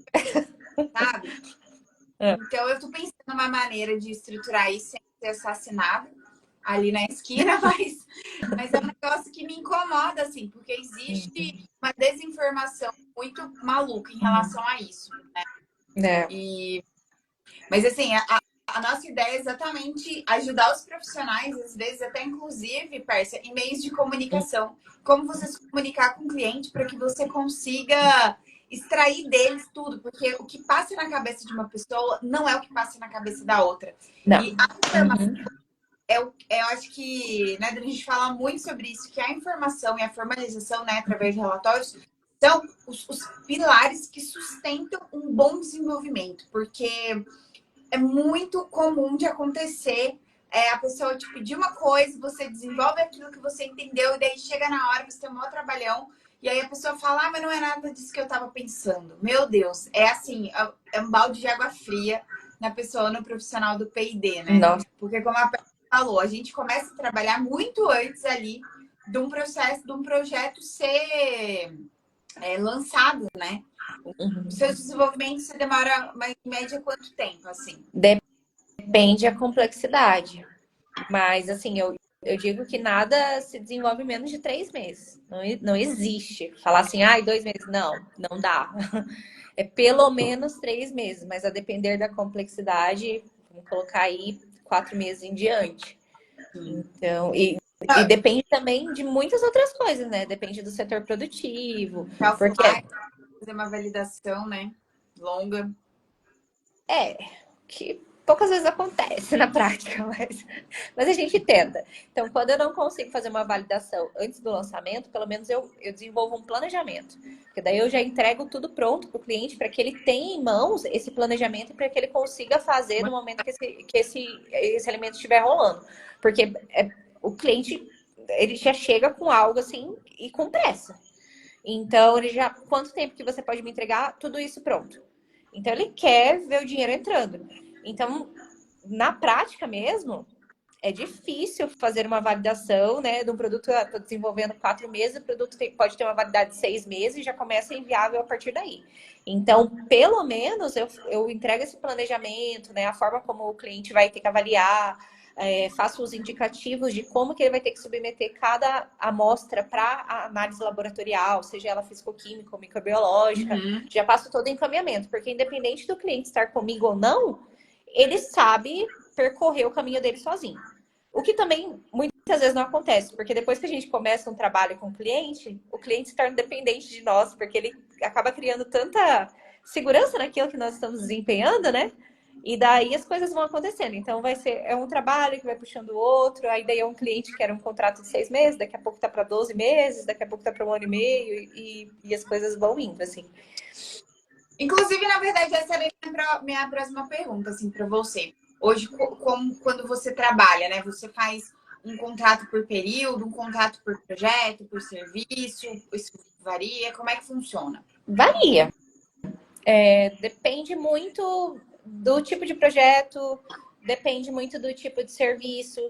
sabe? Ah. Então eu tô pensando numa maneira de estruturar isso sem ser assassinado ali na esquina, mas é um negócio que me incomoda, assim, porque existe uma desinformação muito maluca em relação a isso. É. Mas assim, a nossa ideia é exatamente ajudar os profissionais, às vezes até inclusive, Pérsia, em meios de comunicação. Como você se comunicar com o cliente para que você consiga extrair deles tudo, porque o que passa na cabeça de uma pessoa não é o que passa na cabeça da outra. Não. E a informação eu acho que, né, a gente fala muito sobre isso, que a informação e a formalização, né, através de relatórios, são os pilares que sustentam um bom desenvolvimento, porque é muito comum de acontecer a pessoa te pedir uma coisa, você desenvolve aquilo que você entendeu, e daí chega na hora, você tem um maior trabalhão, e aí a pessoa fala, mas não é nada disso que eu estava pensando. Meu Deus, é assim, é um balde de água fria na pessoa, no profissional do P&D, né? Nossa. Porque como a Pé falou, a gente começa a trabalhar muito antes ali de um processo, de um projeto ser lançado, né? O seu desenvolvimento, você demora, em média, quanto tempo, assim? Depende da complexidade. Mas, assim, eu digo que nada se desenvolve em menos de 3 meses. Não existe. Falar assim, ai, 2 meses. Não dá. É pelo menos 3 meses, mas a depender da complexidade, vamos colocar aí 4 meses em diante. Então, e depende também de muitas outras coisas, né? Depende do setor produtivo, porque fazer uma validação, né? Longa. Que poucas vezes acontece na prática, mas a gente tenta. Então, quando eu não consigo fazer uma validação antes do lançamento, pelo menos eu desenvolvo um planejamento. Porque daí eu já entrego tudo pronto para o cliente, para que ele tenha em mãos esse planejamento e para que ele consiga fazer no momento que esse alimento estiver rolando. Porque o cliente, ele já chega com algo assim e com pressa. Então, ele já, quanto tempo que você pode me entregar tudo isso pronto? Então, ele quer ver o dinheiro entrando. Então, na prática mesmo, é difícil fazer uma validação, né, de um produto. Estou desenvolvendo 4 meses, o produto pode ter uma validade de 6 meses e já começa inviável a partir daí. Então, pelo menos, eu entrego esse planejamento, né, a forma como o cliente vai ter que avaliar, faço os indicativos de como que ele vai ter que submeter cada amostra para análise laboratorial, seja ela físico-química ou microbiológica, já passo todo o encaminhamento, porque independente do cliente estar comigo ou não, ele sabe percorrer o caminho dele sozinho. O que também muitas vezes não acontece, porque depois que a gente começa um trabalho com o cliente se torna dependente de nós, porque ele acaba criando tanta segurança naquilo que nós estamos desempenhando, né? E daí as coisas vão acontecendo. Então é um trabalho que vai puxando o outro, aí daí é um cliente que era um contrato de 6 meses, daqui a pouco tá para 12 meses, daqui a pouco tá para 1 ano e meio, e as coisas vão indo, assim. Inclusive, na verdade, essa era a minha próxima pergunta, assim, para você. Hoje, quando você trabalha, né? Você faz um contrato por período, um contrato por projeto, por serviço, isso varia? Como é que funciona? Varia. Depende muito do tipo de projeto, depende muito do tipo de serviço.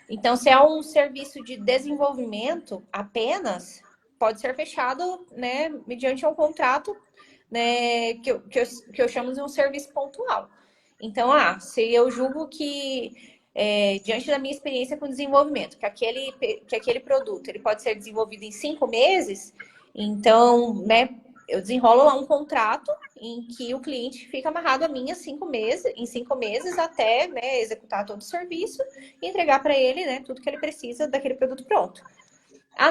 Então, se é um serviço de desenvolvimento apenas, pode ser fechado, né, mediante um contrato, né, que eu chamo de um serviço pontual. Então, se eu julgo que, diante da minha experiência com desenvolvimento, que aquele produto ele pode ser desenvolvido em 5 meses, então, né, eu desenrolo lá um contrato em que o cliente fica amarrado a mim em 5 meses até, né, executar todo o serviço e entregar para ele, né, tudo que ele precisa daquele produto pronto.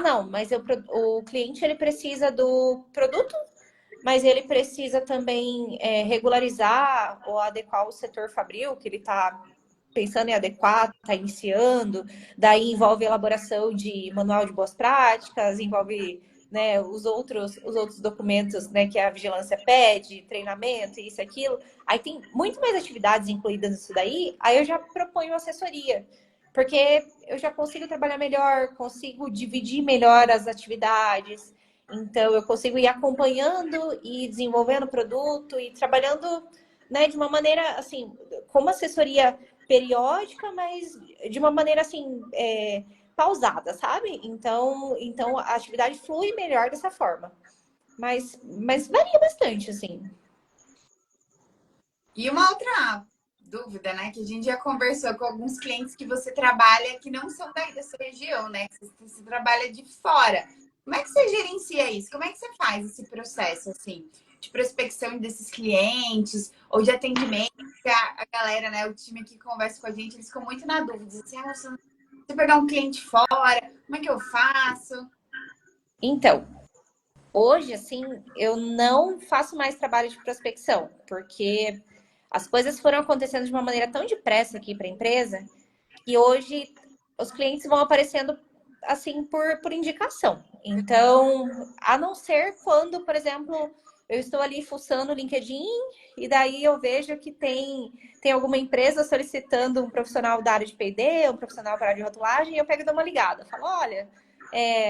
Não, mas o cliente ele precisa do produto, mas ele precisa também regularizar ou adequar o setor fabril que ele está pensando em adequar, está iniciando, daí envolve elaboração de manual de boas práticas, envolve, né, os outros documentos, né, que a vigilância pede, treinamento, isso e aquilo. Aí tem muito mais atividades incluídas nisso daí, aí eu já proponho assessoria, porque eu já consigo trabalhar melhor, consigo dividir melhor as atividades, então eu consigo ir acompanhando e desenvolvendo o produto e trabalhando, né, de uma maneira, assim, como assessoria periódica, mas de uma maneira, assim, pausada, sabe? Então a atividade flui melhor dessa forma. Mas varia bastante, assim. E uma outra dúvida, né? Que a gente já conversou com alguns clientes que você trabalha que não são daí da sua região, né? Que você trabalha de fora. Como é que você gerencia isso? Como é que você faz esse processo, assim, de prospecção desses clientes ou de atendimento? A galera, né? O time que conversa com a gente, eles ficam muito na dúvida. Dizem assim, ah, se eu pegar um cliente fora, como é que eu faço? Então, hoje, assim, eu não faço mais trabalho de prospecção, porque as coisas foram acontecendo de uma maneira tão depressa aqui para a empresa que hoje os clientes vão aparecendo assim por indicação. Então, a não ser quando, por exemplo, eu estou ali fuçando o LinkedIn e daí eu vejo que tem alguma empresa solicitando um profissional da área de P&D, um profissional para a área de rotulagem, e eu pego e dou uma ligada. Falo, olha,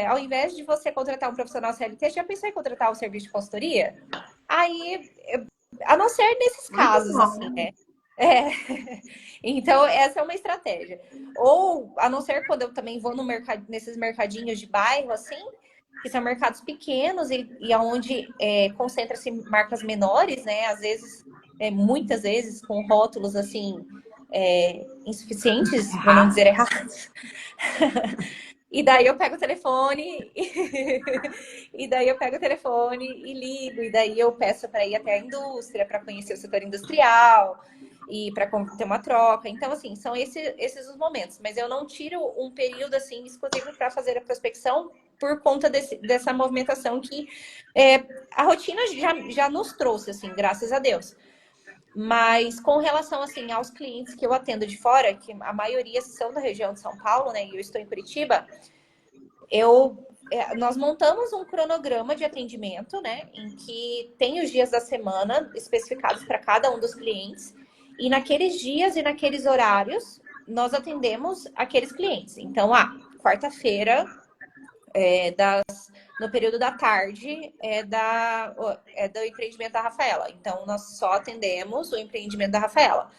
ao invés de você contratar um profissional CLT, já pensou em contratar um serviço de consultoria? Aí, a não ser nesses Muito casos, bom. assim, né? É. Então, essa é uma estratégia. Ou, a não ser quando eu também vou no mercado, nesses mercadinhos de bairro, assim, que são mercados pequenos e onde concentra-se marcas menores, né? Às vezes, muitas vezes, com rótulos, assim, insuficientes, para não dizer errados. E daí eu pego o telefone e daí eu pego o telefone e ligo, e daí eu peço para ir até a indústria, para conhecer o setor industrial e para ter uma troca. Então, assim, são esses os momentos. Mas eu não tiro um período assim exclusivo para fazer a prospecção por conta dessa movimentação que a rotina já nos trouxe, assim, graças a Deus. Mas com relação assim aos clientes que eu atendo de fora, que a maioria são da região de São Paulo, né? E eu estou em Curitiba, nós montamos um cronograma de atendimento, né? Em que tem os dias da semana especificados para cada um dos clientes. E naqueles dias e naqueles horários, nós atendemos aqueles clientes. Então, quarta-feira, no período da tarde, do empreendimento da Rafaela. Então, nós só atendemos o empreendimento da Rafaela.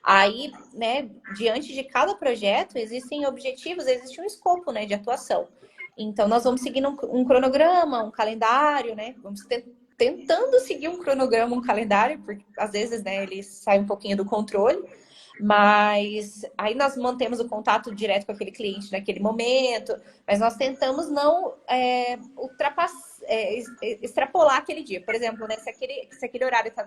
Aí, né, diante de cada projeto, existem objetivos, existe um escopo, né, de atuação. Então, nós vamos seguindo um cronograma, um calendário, né? Vamos tentando seguir um cronograma, um calendário, porque às vezes, né, ele sai um pouquinho do controle. Mas aí nós mantemos o contato direto com aquele cliente naquele momento, mas nós tentamos não extrapolar aquele dia. Por exemplo, né, se aquele horário está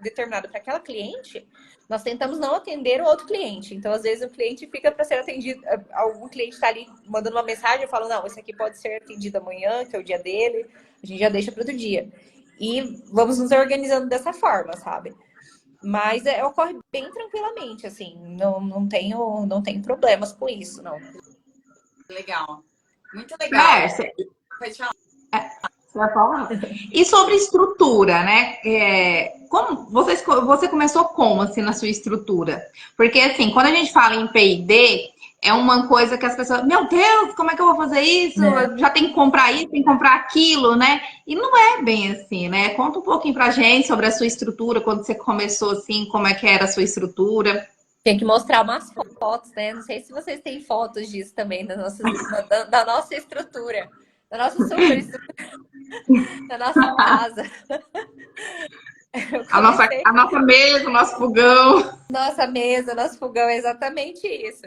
determinado para aquela cliente, nós tentamos não atender o outro cliente. Então, às vezes, o cliente fica para ser atendido. Algum cliente está ali mandando uma mensagem, eu falo, não, esse aqui pode ser atendido amanhã, que é o dia dele, a gente já deixa para outro dia. E vamos nos organizando dessa forma, sabe? Mas ocorre bem tranquilamente, assim, não tenho problemas com isso, não. Legal. Muito legal. Pode falar. Você vai falar? E sobre estrutura, né? Como você começou como assim na sua estrutura? Porque assim, quando a gente fala em P&D, é uma coisa que as pessoas, meu Deus, como é que eu vou fazer isso? Já tem que comprar isso, tem que comprar aquilo, né? E não é bem assim, né? Conta um pouquinho pra gente sobre a sua estrutura, quando você começou assim, como é que era a sua estrutura. Tem que mostrar umas fotos, né? Não sei se vocês têm fotos disso também da nossa estrutura, da nossa super estrutura, da nossa casa. A nossa mesa, o nosso fogão. Nossa mesa, nosso fogão, é exatamente isso.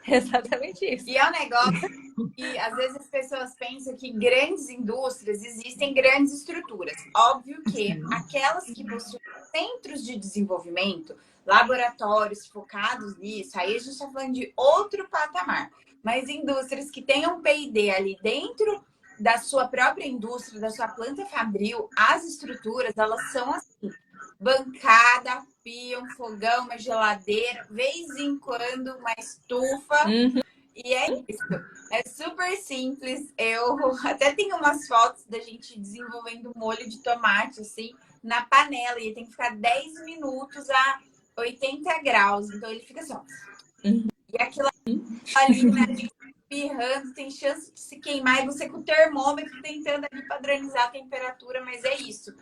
Exatamente isso. E é um negócio que às vezes as pessoas pensam que grandes indústrias existem grandes estruturas. Óbvio que aquelas que possuem centros de desenvolvimento, laboratórios focados nisso, aí a gente está falando de outro patamar. Mas indústrias que tenham P&D ali dentro da sua própria indústria, da sua planta fabril, as estruturas, elas são assim: bancada, pia, um fogão, uma geladeira, vez em quando uma estufa. E é isso. É super simples. Eu até tenho umas fotos da gente desenvolvendo molho de tomate, assim, na panela. E tem que ficar 10 minutos a 80 graus. Então ele fica assim, ó. E aquilo ali, né, espirrando, tem chance de se queimar. E você com o termômetro tentando ali padronizar a temperatura, mas é isso.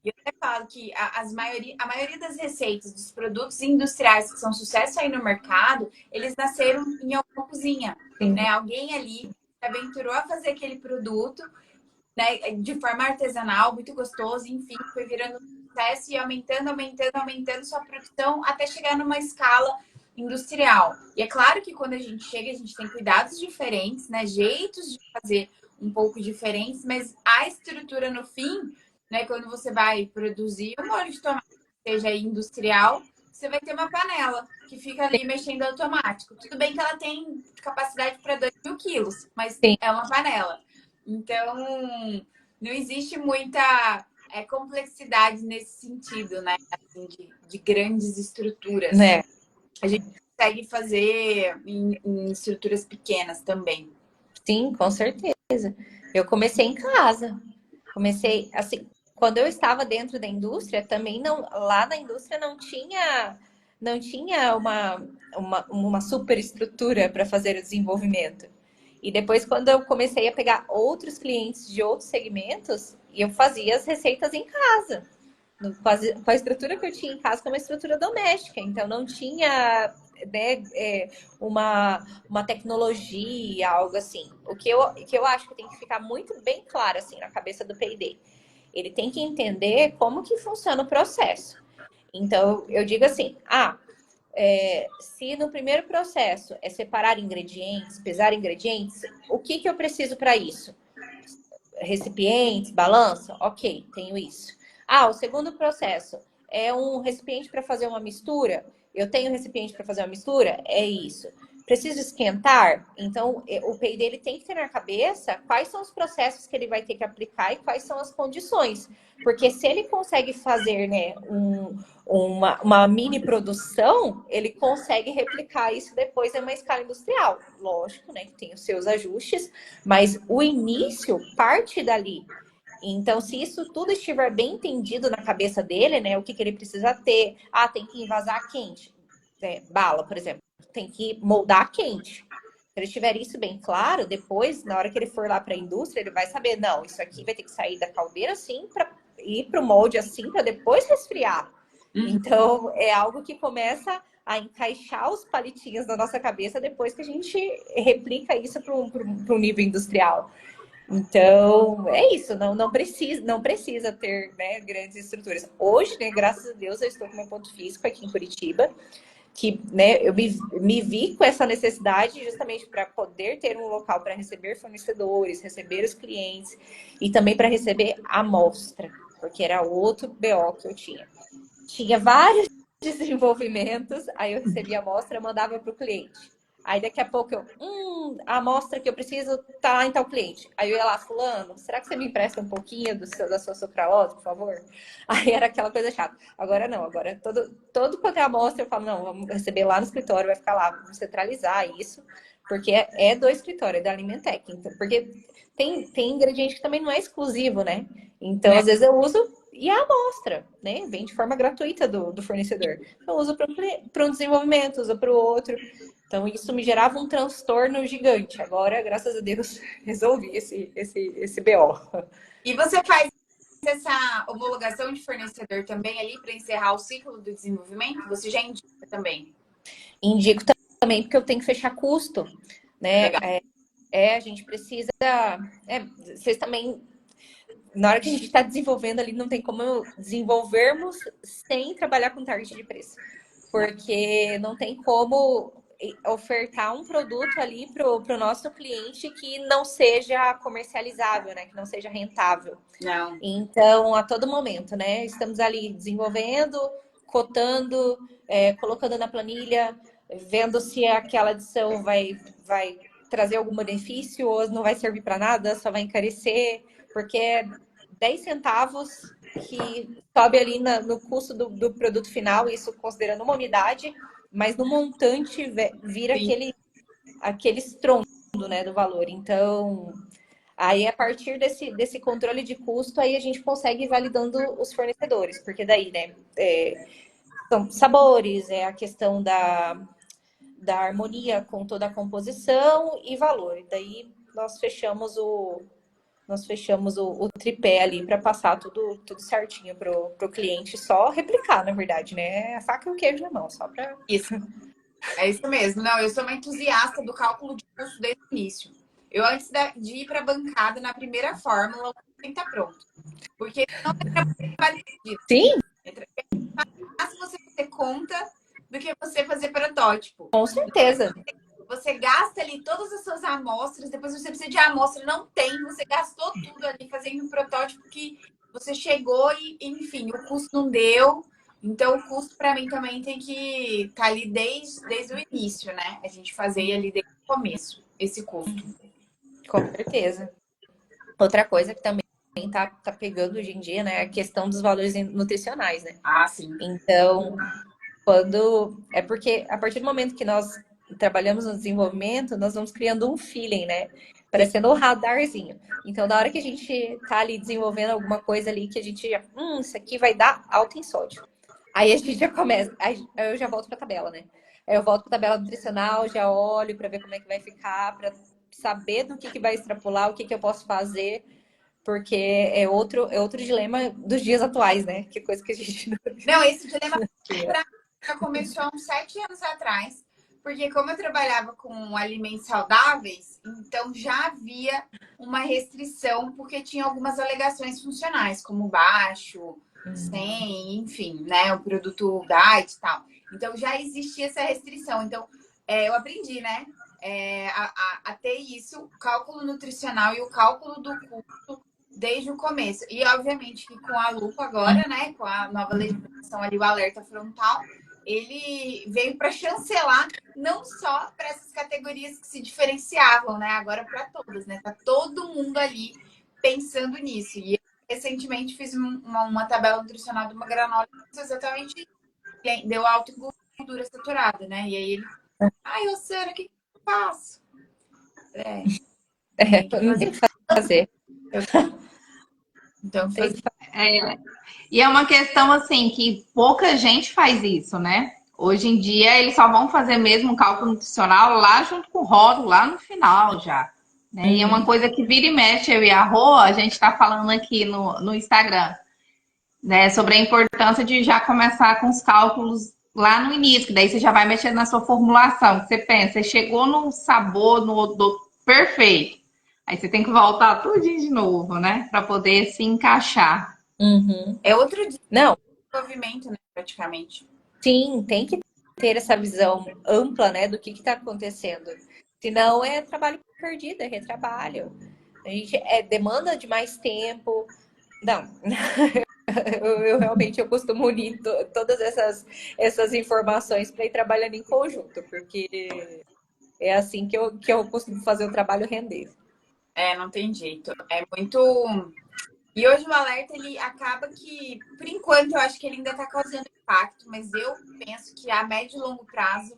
E eu até falo que a maioria das receitas dos produtos industriais que são sucesso aí no mercado, eles nasceram em alguma cozinha, Sim. né? Alguém ali se aventurou a fazer aquele produto, né, de forma artesanal, muito gostoso, enfim, foi virando um sucesso e aumentando sua produção até chegar numa escala industrial. E é claro que quando a gente chega, a gente tem cuidados diferentes, né, jeitos de fazer um pouco diferentes, mas a estrutura no fim, né, quando você vai produzir um molho de tomate, seja industrial, você vai ter uma panela que fica ali mexendo automático. Tudo bem que ela tem capacidade para 2.000 quilos, mas Sim. é uma panela. Então, não existe muita complexidade nesse sentido, né? Assim, de grandes estruturas. Né? A gente consegue fazer em estruturas pequenas também. Sim, com certeza. Eu comecei em casa. Comecei, assim, quando eu estava dentro da indústria, também não, lá na indústria não tinha uma superestrutura para fazer o desenvolvimento. E depois, quando eu comecei a pegar outros clientes de outros segmentos, eu fazia as receitas em casa. Com a estrutura que eu tinha em casa, como uma estrutura doméstica. Então, não tinha, né, uma tecnologia, algo assim. O que eu acho que tem que ficar muito bem claro assim, na cabeça do P&D. Ele tem que entender como que funciona o processo. Então, eu digo assim, se no primeiro processo é separar ingredientes, pesar ingredientes, o que eu preciso para isso? Recipientes, balança? Ok, tenho isso. O segundo processo é um recipiente para fazer uma mistura? Eu tenho um recipiente para fazer uma mistura? É isso. Preciso esquentar? Então, o PI dele tem que ter na cabeça quais são os processos que ele vai ter que aplicar e quais são as condições. Porque se ele consegue fazer, né, uma mini produção, ele consegue replicar isso depois em uma escala industrial. Lógico, né, que tem os seus ajustes, mas o início parte dali. Então, se isso tudo estiver bem entendido na cabeça dele, né, o que ele precisa ter, tem que envasar quente, bala, por exemplo, tem que moldar quente. Se ele tiver isso bem claro, depois, na hora que ele for lá para a indústria, ele vai saber, não, isso aqui vai ter que sair da caldeira assim para ir para o molde assim para depois resfriar. Então, é algo que começa a encaixar os palitinhos na nossa cabeça depois que a gente replica isso para um nível industrial. Então, é isso, não precisa ter, né, grandes estruturas. Hoje, né, graças a Deus, eu estou com meu ponto físico aqui em Curitiba, que, né, eu me vi com essa necessidade justamente para poder ter um local para receber fornecedores, receber os clientes e também para receber amostra, porque era outro BO que eu tinha. Tinha vários desenvolvimentos, aí eu recebia a amostra, eu mandava para o cliente. Aí daqui a pouco a amostra que eu preciso tá em tal cliente. Aí eu ia lá, fulano, será que você me empresta um pouquinho da sua sucralose, por favor? Aí era aquela coisa chata. Agora não, agora todo quanto é amostra eu falo, não, vamos receber lá no escritório, vai ficar lá, vamos centralizar isso, porque é do escritório, é da Alimentec. Então, porque tem ingrediente que também não é exclusivo, né? Então, às vezes eu uso e a amostra, né? Vem de forma gratuita do fornecedor. Então, eu uso para um desenvolvimento, uso para o outro. Então, isso me gerava um transtorno gigante. Agora, graças a Deus, resolvi esse BO. E você faz essa homologação de fornecedor também ali para encerrar o ciclo do desenvolvimento? Você já indica também? Indico também porque eu tenho que fechar custo, né? A gente precisa... vocês também... Na hora que a gente está desenvolvendo ali, não tem como desenvolvermos sem trabalhar com target de preço. Porque não tem como ofertar um produto ali para o nosso cliente que não seja comercializável, né? Que não seja rentável. Não. Então, a todo momento, né? Estamos ali desenvolvendo, cotando, colocando na planilha, vendo se aquela adição vai trazer algum benefício ou não vai servir para nada, só vai encarecer, porque é 10 centavos que sobe ali no custo do produto final, isso considerando uma unidade, mas no montante vira aquele estrondo, né, do valor. Então, aí a partir desse controle de custo, aí a gente consegue ir validando os fornecedores, porque daí, né, são sabores, a questão da harmonia com toda a composição e valor. E daí nós fechamos nós fechamos o tripé ali para passar tudo certinho pro cliente, só replicar, na verdade, né? A faca e o queijo na mão, só para Isso, é isso mesmo. Não, eu sou uma entusiasta do cálculo de custo desde o início. Eu, antes de ir para a bancada, na primeira fórmula, tem que estar pronto. Porque não é trabalho perdido. Sim, É fácil você fazer conta do que você fazer protótipo. com certeza. Você gasta ali todas as suas amostras, depois você precisa de amostra, não tem, você gastou tudo ali fazendo um protótipo que você chegou e, enfim, o custo não deu. Então, o custo para mim também tem que estar ali desde o início, né? A gente fazer ali desde o começo esse custo. Com certeza. Outra coisa que também tá pegando hoje em dia, né, é a questão dos valores nutricionais, né? Ah, sim. Então, é porque a partir do momento que nós trabalhamos no desenvolvimento, nós vamos criando um feeling, né? Parecendo um radarzinho. Então, na hora que a gente tá ali desenvolvendo alguma coisa ali que a gente, isso aqui vai dar alto em sódio. Aí a gente já começa, aí eu já volto pra tabela, né? Aí eu volto pra tabela nutricional, já olho para ver como é que vai ficar, para saber do que vai extrapolar, o que eu posso fazer, porque é outro dilema dos dias atuais, né? Que coisa que a gente Não, esse dilema tinha. já começou há uns 7 anos atrás, porque como eu trabalhava com alimentos saudáveis, então já havia uma restrição, porque tinha algumas alegações funcionais, como baixo, sem, enfim, né, o produto diet e tal. Então já existia essa restrição. Então eu aprendi, né, a ter isso, o cálculo nutricional e o cálculo do custo desde o começo. E obviamente que com a lupa agora, né, com a nova legislação ali, o alerta frontal, ele veio para chancelar não só para essas categorias que se diferenciavam, né? Agora para todas, né? Tá todo mundo ali pensando nisso. E eu, recentemente fiz uma tabela nutricional de uma granola exatamente deu alta em gordura saturada, né? E aí ele, ai, Luciana, o que eu faço? Não tem o que fazer. Então, Tem que E é uma questão assim que pouca gente faz isso, né? Hoje em dia eles só vão fazer mesmo o cálculo nutricional lá junto com o rótulo, lá no final já. Né? E é uma coisa que vira e mexe, eu e a Rô, a gente está falando aqui no Instagram, né? Sobre a importância de já começar com os cálculos lá no início, que daí você já vai mexendo na sua formulação. Você pensa, você chegou no sabor, no odor perfeito. Aí você tem que voltar tudo de novo, né? Para poder se encaixar. é outro Não, desenvolvimento, né, praticamente. sim, tem que ter essa visão ampla, né, do que está acontecendo. Senão é trabalho perdido, é retrabalho. A gente demanda de mais tempo. Não, eu realmente eu costumo unir todas essas informações para ir trabalhando em conjunto, porque é assim que eu costumo fazer o trabalho render. Não tem jeito. É muito. E hoje o alerta, ele acaba que, por enquanto, eu acho que ele ainda está causando impacto, mas eu penso que a médio e longo prazo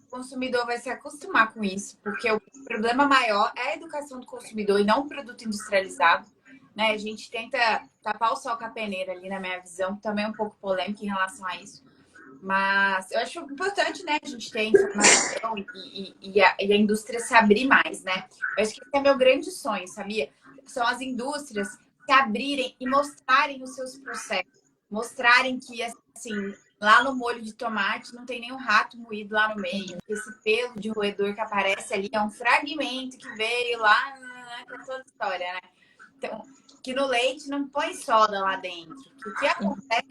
o consumidor vai se acostumar com isso, porque o problema maior é a educação do consumidor e não o produto industrializado. Né? A gente tenta tapar o sol com a peneira ali, na minha visão, que também é um pouco polêmica em relação a isso. Mas eu acho importante, né, a gente ter informação e a indústria se abrir mais, né? Eu acho que esse é meu grande sonho, sabia? São as indústrias se abrirem e mostrarem os seus processos. Mostrarem que, assim, lá no molho de tomate não tem nenhum rato moído lá no meio. Esse pelo de roedor que aparece ali é um fragmento que veio lá, com toda a história, né? Então, que no leite não põe soda lá dentro. Que o que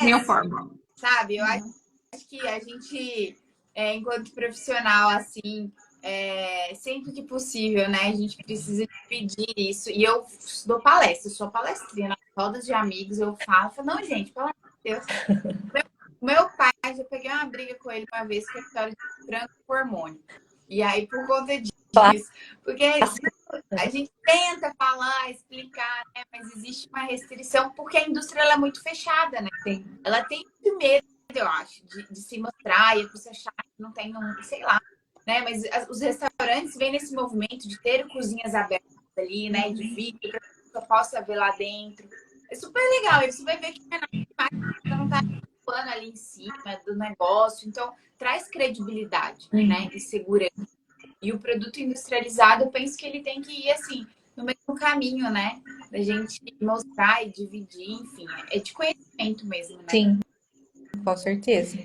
Minha acontece, forma. sabe? Eu acho que a gente, enquanto profissional, assim, sempre que possível, né? A gente precisa pedir isso. E eu dou palestra, eu sou palestrina, rodas de amigos, eu falo, não, gente, pelo amor de Deus. Meu pai, já peguei uma briga com ele uma vez com a história de branco com hormônio. E aí, por conta disso, porque a gente tenta falar, explicar, né? Mas existe uma restrição, porque a indústria ela é muito fechada, né? Ela tem muito medo, eu acho, de se mostrar e você achar que não tem, sei lá, né? Mas os restaurantes vêm nesse movimento de ter cozinhas abertas ali, né? De vidro, para que você possa ver lá dentro. É super legal, e você vai ver que não tá falando ali em cima do negócio, então traz credibilidade, né? E segurança. E o produto industrializado, eu penso que ele tem que ir assim, no mesmo caminho, né? Da gente mostrar e dividir, enfim, é de conhecimento mesmo, né? Sim, com certeza.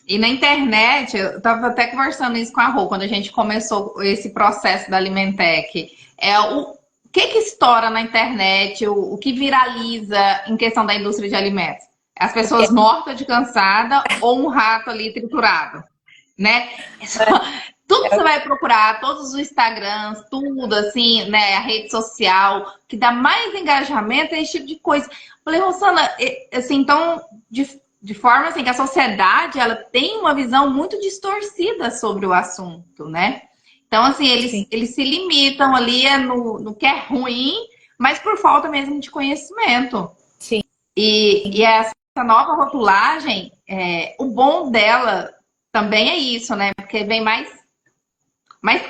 E na internet, eu estava até conversando isso com a Rô, quando a gente começou esse processo da Alimentec. O que estoura na internet, o que viraliza em questão da indústria de alimentos? As pessoas mortas de cansada ou um rato ali triturado, né? Tudo que você vai procurar, todos os Instagrams, tudo assim, né? A rede social, que dá mais engajamento é esse tipo de coisa. Falei, Rosana, assim, então, de forma assim, que a sociedade, ela tem uma visão muito distorcida sobre o assunto, né? Então, assim, Sim. eles se limitam ali no que é ruim, mas por falta mesmo de conhecimento. Sim. E essa nova rotulagem, o bom dela também é isso, né? Porque vem mais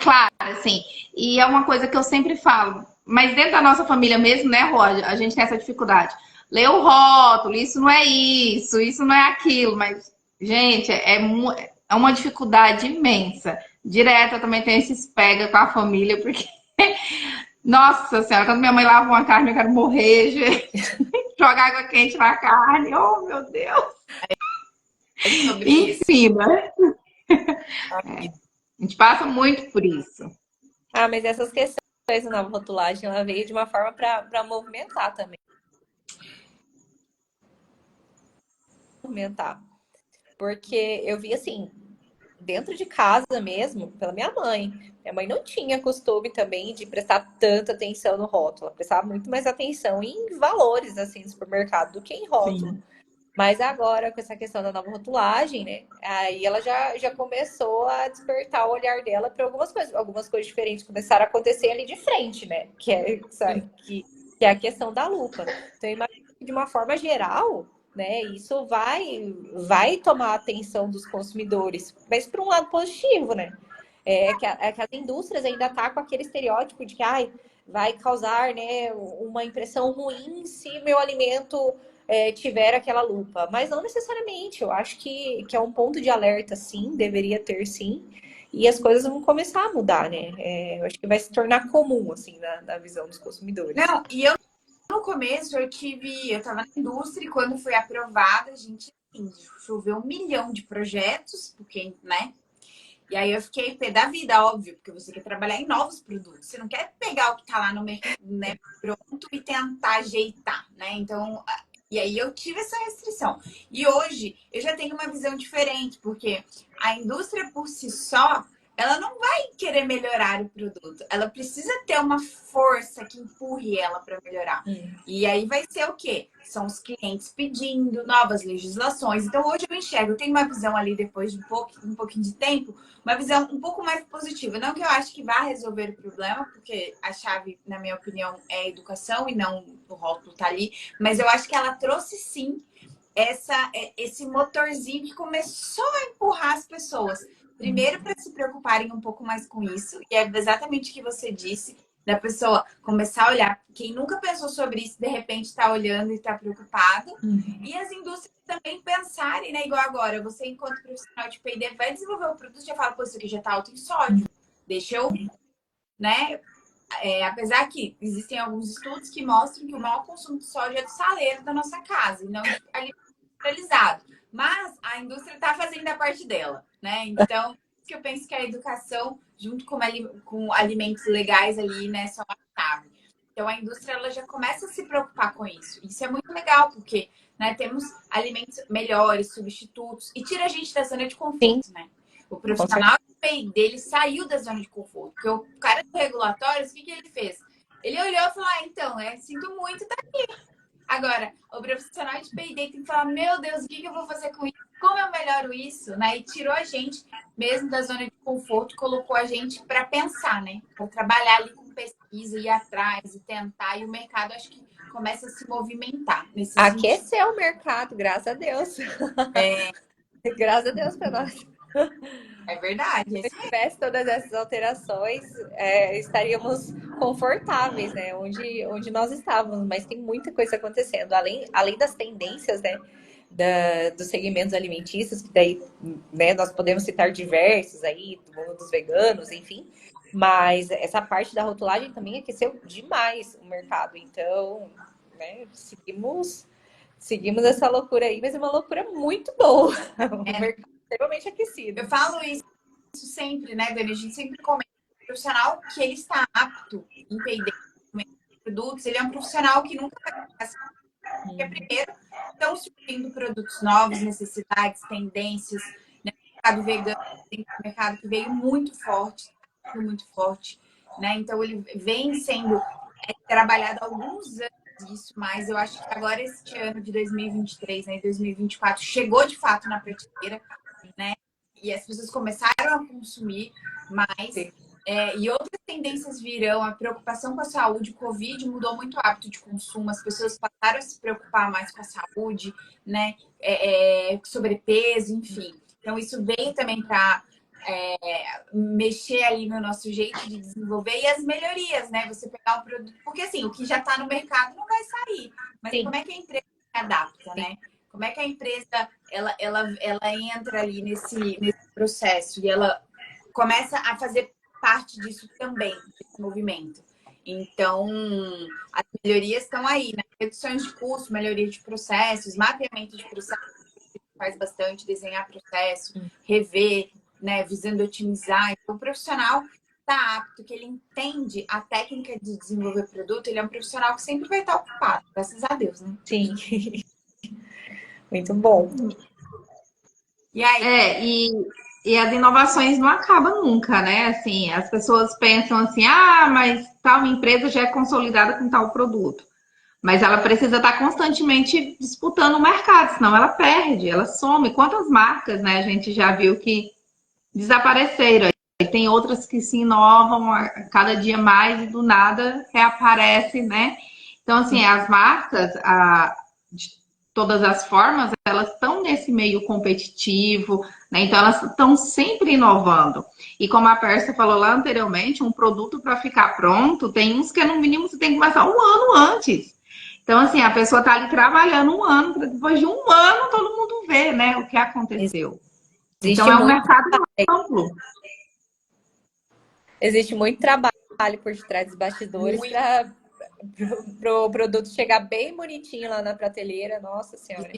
claro, assim. E é uma coisa que eu sempre falo. Mas dentro da nossa família mesmo, né, Rô? A gente tem essa dificuldade. Lê o rótulo, isso não é aquilo. Mas, gente, é uma dificuldade imensa. Direto, eu também tenho esses pega com a família, porque... Nossa Senhora, quando minha mãe lava uma carne, eu quero morrer, gente. Jogar água quente na carne. Oh, meu Deus. É sobre isso. Enfim, né? A gente passa muito por isso. Ah, mas essas questões da nova rotulagem, ela veio de uma forma para movimentar também. Movimentar. Porque eu vi assim, dentro de casa mesmo, pela minha mãe. Minha mãe não tinha costume também de prestar tanta atenção no rótulo. Ela prestava muito mais atenção em valores, assim, do supermercado do que em rótulo. Sim. Mas agora, com essa questão da nova rotulagem, né? Aí ela já começou a despertar o olhar dela para algumas coisas. Algumas coisas diferentes começaram a acontecer ali de frente, né? Que é a questão da lupa. Então, eu imagino que de uma forma geral, né? Isso vai tomar a atenção dos consumidores, mas por um lado positivo, né? Que as indústrias ainda tá com aquele estereótipo de que vai causar, né, uma impressão ruim se meu alimento tiver aquela lupa. Mas não necessariamente. Eu acho que é um ponto de alerta, sim, deveria ter sim. E as coisas vão começar a mudar, né? Eu acho que vai se tornar comum, assim, na visão dos consumidores. Não, e eu no começo eu tava na indústria e quando foi aprovada, a gente assim, choveu 1 milhão de projetos, porque, né? E aí eu fiquei pé da vida, óbvio, porque você quer trabalhar em novos produtos. Você não quer pegar o que tá lá no mercado, né, pronto e tentar ajeitar, né? Então, e aí eu tive essa restrição. E hoje eu já tenho uma visão diferente, porque a indústria por si só, ela não vai querer melhorar o produto. Ela precisa ter uma força que empurre ela para melhorar. E aí vai ser o quê? São os clientes pedindo novas legislações. Então hoje eu enxergo, eu tenho uma visão ali depois de um pouquinho de tempo, uma visão um pouco mais positiva. Não que eu acho que vá resolver o problema, porque a chave, na minha opinião, é a educação e não o rótulo tá ali. Mas eu acho que ela trouxe sim esse motorzinho que começou a empurrar as pessoas. Primeiro, para se preocuparem um pouco mais com isso, e é exatamente o que você disse, da pessoa começar a olhar. Quem nunca pensou sobre isso, de repente está olhando e está preocupado. E as indústrias também pensarem, né? Igual agora, você, enquanto profissional de P&D, vai desenvolver o produto e já fala, pô, isso aqui já está alto em sódio. Deixa eu, né? Apesar que existem alguns estudos que mostram que o maior consumo de sódio é do saleiro da nossa casa, e não de alimento industrializado. Mas a indústria está fazendo a parte dela, né? Então, que eu penso que a educação, junto com alimentos legais ali, né, são a chave. Então, a indústria ela já começa a se preocupar com isso. Isso é muito legal, porque, né, temos alimentos melhores, substitutos, e tira a gente da zona de conforto, né? O profissional dele saiu da zona de conforto. Porque o cara do regulatório, o que ele fez? Ele olhou e falou, então, sinto muito, tá aqui. Agora, o profissional de P&D tem que falar, meu Deus, o que eu vou fazer com isso? Como eu melhoro isso? Né? E tirou a gente mesmo da zona de conforto, colocou a gente para pensar, né? Para trabalhar ali com pesquisa, ir atrás e tentar. E o mercado, acho que começa a se movimentar nesse Aqueceu o mercado, graças a Deus. Graças a Deus para nós. É verdade. Se tivesse todas essas alterações, estaríamos confortáveis, né? Onde nós estávamos, mas tem muita coisa acontecendo. Além das tendências, né? dos segmentos alimentícios, que daí, né, nós podemos citar diversos aí, do mundo dos veganos, enfim, mas essa parte da rotulagem também aqueceu demais o mercado. Então, né, seguimos essa loucura aí, mas é uma loucura muito boa. O mercado extremamente aquecido. Eu falo isso sempre, né, Dani? A gente sempre comenta que o profissional que ele está apto em P&D produtos, ele é um profissional que nunca vai ficar assim. Porque, primeiro, estão surgindo produtos novos, necessidades, tendências, né? O mercado vegano tem um mercado que veio muito forte, né? Então, ele vem sendo trabalhado há alguns anos isso, mas eu acho que agora este ano de 2023, né, 2024, chegou de fato na prateleira, né? E as pessoas começaram a consumir mais. E outras tendências virão, a preocupação com a saúde, o Covid mudou muito o hábito de consumo, as pessoas passaram a se preocupar mais com a saúde, né? Sobrepeso, enfim. Então, isso veio também para mexer ali no nosso jeito de desenvolver e as melhorias, né? Você pegar um produto. Porque assim, o que já está no mercado não vai sair. Mas Sim. Como é que a empresa se adapta, Sim. né? Como é que a empresa ela entra ali nesse processo e ela começa a fazer parte disso também, desse movimento. Então, as melhorias estão aí, né? Reduções de custo, melhoria de processos, mapeamento de processos, faz bastante, desenhar processo, rever, né? Visando otimizar. Então, o profissional está apto, que ele entende a técnica de desenvolver produto, ele é um profissional que sempre vai estar ocupado, graças a Deus, né? Sim. Muito bom. E aí? E as inovações não acabam nunca, né? Assim, as pessoas pensam assim, mas tal empresa já é consolidada com tal produto. Mas ela precisa estar constantemente disputando o mercado, senão ela perde, ela some. Quantas marcas, né, a gente já viu que desapareceram. E tem outras que se inovam a cada dia mais e do nada reaparece, né? Então, assim, as marcas, de todas as formas, elas estão nesse meio competitivo, né? Então, elas estão sempre inovando. E como a Pérsia falou lá anteriormente, um produto para ficar pronto, tem uns que no mínimo você tem que começar um ano antes. Então, assim, a pessoa está ali trabalhando um ano, para depois de um ano todo mundo ver, né, o que aconteceu. Então, é um mercado amplo. Existe muito trabalho por detrás dos bastidores para o produto chegar bem bonitinho lá na prateleira. Nossa Senhora.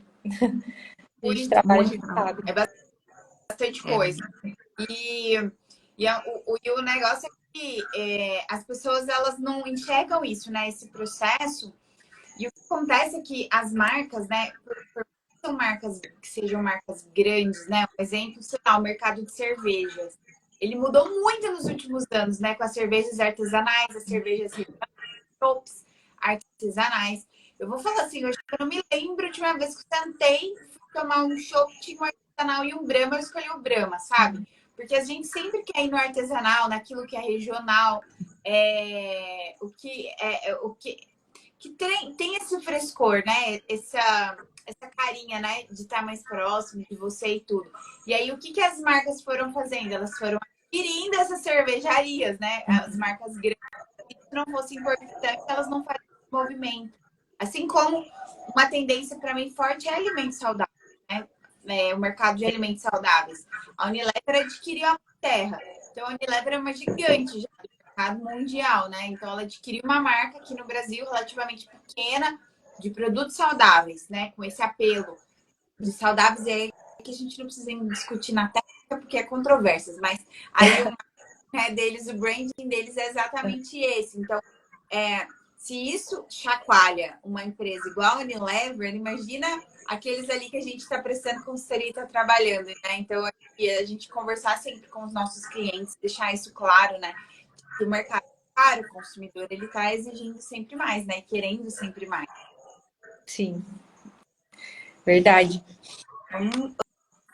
Muito trabalho, a gente sabe. É bastante coisa. E o negócio é que as pessoas elas não enxergam isso, né? Esse processo. E o que acontece é que as marcas, né? São marcas que sejam marcas grandes, né? Um exemplo, sei lá, o mercado de cervejas. Ele mudou muito nos últimos anos, né? Com as cervejas artesanais, as cervejas chops artesanais. Eu vou falar assim, hoje eu não me lembro a última vez que eu sentei, fui tomar um chopp, tinha um artesanal e um Brahma, eu escolhi o Brahma, sabe? Porque a gente sempre quer ir no artesanal, naquilo que é regional, o que tem esse frescor, né? Essa carinha, né? De estar mais próximo de você e tudo. E aí, o que as marcas foram fazendo? Elas foram adquirindo essas cervejarias, né? As marcas grandes. Se não fosse importante, elas não fariam esse movimento. Assim como uma tendência para mim forte é alimentos saudáveis, né? O mercado de alimentos saudáveis. A Unilever adquiriu a Terra. Então, a Unilever é uma gigante já do mercado mundial, né? Então, ela adquiriu uma marca aqui no Brasil relativamente pequena de produtos saudáveis, né? Com esse apelo de saudáveis. E aí que a gente não precisa discutir na técnica, porque é controvérsias. Mas aí deles, o branding deles é exatamente esse. Então, se isso chacoalha uma empresa igual a Unilever, imagina aqueles ali que a gente está prestando consultoria e está trabalhando, né? Então, a gente conversar sempre com os nossos clientes, deixar isso claro, né? Que o mercado, claro, o consumidor, ele está exigindo sempre mais, né? Querendo sempre mais. Sim. Verdade.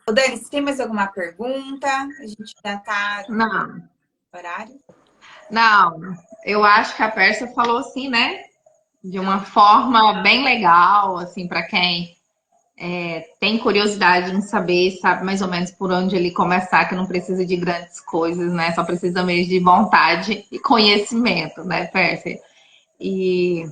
Ô, Dani, você tem mais alguma pergunta? A gente já está no horário. Não, eu acho que a Pérsia falou assim, né? De uma forma bem legal, assim, para quem tem curiosidade em saber, sabe mais ou menos por onde ele começar, que não precisa de grandes coisas, né? Só precisa mesmo de vontade e conhecimento, né, Pérsia? E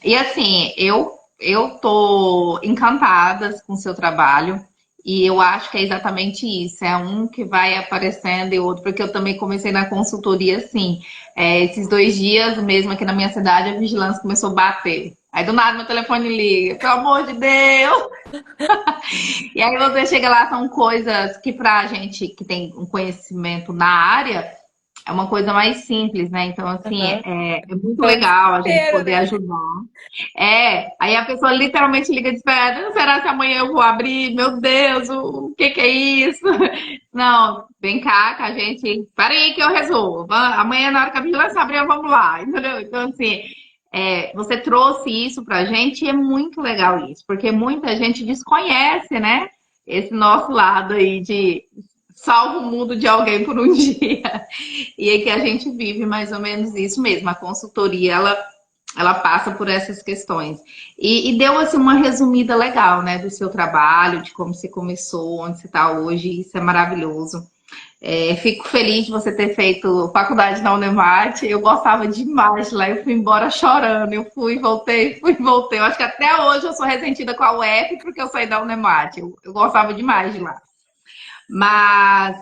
assim, eu eu tô encantada com o seu trabalho e eu acho que é exatamente isso. É um que vai aparecendo e outro, porque eu também comecei na consultoria assim. Esses 2 dias mesmo aqui na minha cidade, a vigilância começou a bater. Aí do nada meu telefone liga, pelo amor de Deus! E aí você chega lá, são coisas que pra gente que tem um conhecimento na área, é uma coisa mais simples, né? Então, assim, Aham. é muito Foi um legal a gente desespero, poder né? ajudar. Aí a pessoa literalmente liga desesperada. Será que amanhã eu vou abrir? Meu Deus, o que que é isso? Não, vem cá que a gente. Para aí que eu resolvo. Amanhã, na hora que a vigilância abrir, vamos lá. Entendeu? Então, assim, você trouxe isso pra gente e é muito legal isso, porque muita gente desconhece, né? Esse nosso lado aí de salva o mundo de alguém por um dia. E é que a gente vive mais ou menos isso mesmo. A consultoria, ela passa por essas questões. E deu assim uma resumida legal, né, do seu trabalho, de como você começou, onde você está hoje. Isso é maravilhoso. Fico feliz de você ter feito faculdade na Unemate. Eu gostava demais de lá. Eu fui embora chorando. Eu fui, voltei, fui, voltei. Eu acho que até hoje eu sou ressentida com a UF porque eu saí da Unemate. Eu gostava demais de lá. Mas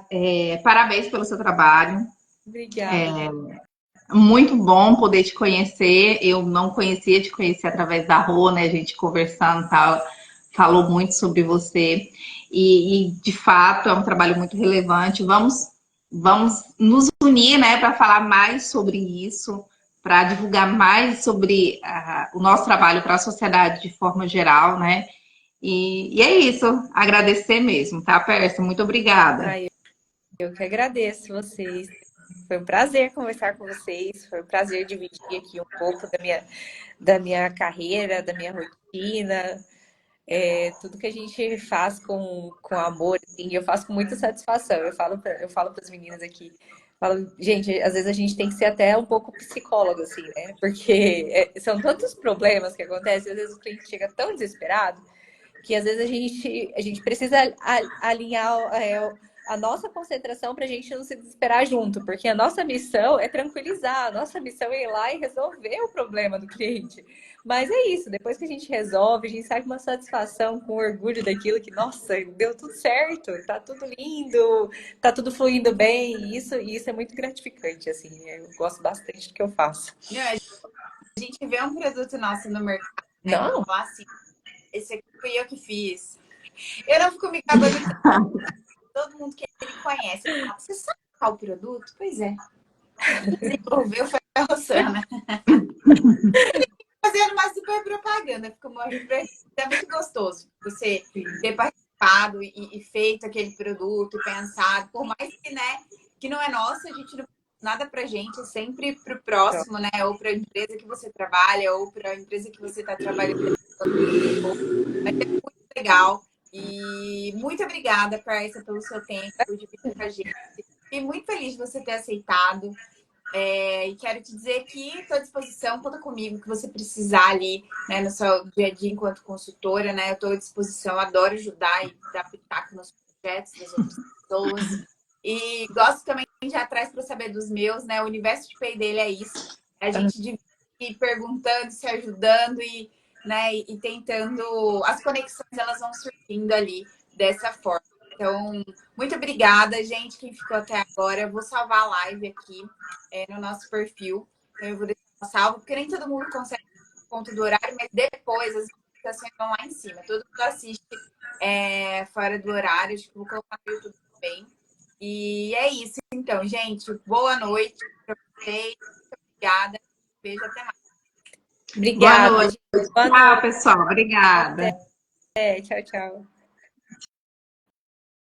parabéns pelo seu trabalho. Obrigada. Muito bom poder te conhecer. Eu não conhecia, te conheci através da Rô, né? A gente conversando, tal, falou muito sobre você. De fato é um trabalho muito relevante. Vamos nos unir, né, para falar mais sobre isso, para divulgar mais sobre o nosso trabalho para a sociedade de forma geral, né? E é isso. Agradecer mesmo, tá, Pérsia? Muito obrigada. Ai, eu que agradeço vocês. Foi um prazer conversar com vocês. Foi um prazer dividir aqui um pouco da minha carreira, da minha rotina. Tudo que a gente faz com amor, assim, eu faço com muita satisfação. Eu falo para as meninas aqui, falo, gente, às vezes a gente tem que ser até um pouco psicólogo, assim, né? Porque são tantos problemas que acontecem, às vezes o cliente chega tão desesperado que às vezes a gente precisa alinhar a nossa concentração para a gente não se desesperar junto, porque a nossa missão é tranquilizar, a nossa missão é ir lá e resolver o problema do cliente. Mas é isso, depois que a gente resolve, a gente sai com uma satisfação, com orgulho daquilo que, nossa, deu tudo certo, tá tudo lindo, tá tudo fluindo bem, e isso é muito gratificante, assim, eu gosto bastante do que eu faço. A gente vê um produto nosso no mercado, né? E Não, falar assim, esse aqui fui eu que fiz. Eu não fico me gabando de todo mundo que ele conhece. Fala, você sabe qual o produto? Pois é. Quem desenvolveu foi a Rosana. Fazendo uma super propaganda. Fico morrendo pra... É muito gostoso você ter participado e feito aquele produto, pensado. Por mais que, né, que não é nosso, a gente não nada pra gente, é sempre pro próximo, né? Ou pra empresa que você trabalha, ou pra empresa que você tá trabalhando. Legal. E muito obrigada, Pérsia, pelo seu tempo, por dividir com a gente. Fiquei muito feliz de você ter aceitado. E quero te dizer que estou à disposição, conta comigo, que você precisar ali, né, no seu dia a dia enquanto consultora, né? Eu estou à disposição, adoro ajudar e dar pitaco nos projetos das outras pessoas. E gosto também de ir atrás para saber dos meus, né? O universo de Pay dele é isso. É a gente ir perguntando, se ajudando e, né, e tentando. As conexões elas vão surgindo ali dessa forma. Então, muito obrigada, gente, quem ficou até agora. Eu vou salvar a live aqui no nosso perfil. Então, eu vou deixar salvo, porque nem todo mundo consegue ponto do horário, mas depois as notificações vão lá em cima. Todo mundo assiste fora do horário. Acho que vou colocar no YouTube também. E é isso, então, gente. Boa noite para vocês. Muito obrigada. Beijo, até mais. Boa obrigada, noite. gente. Boa Tchau, noite. pessoal. Obrigada. Tchau, tchau.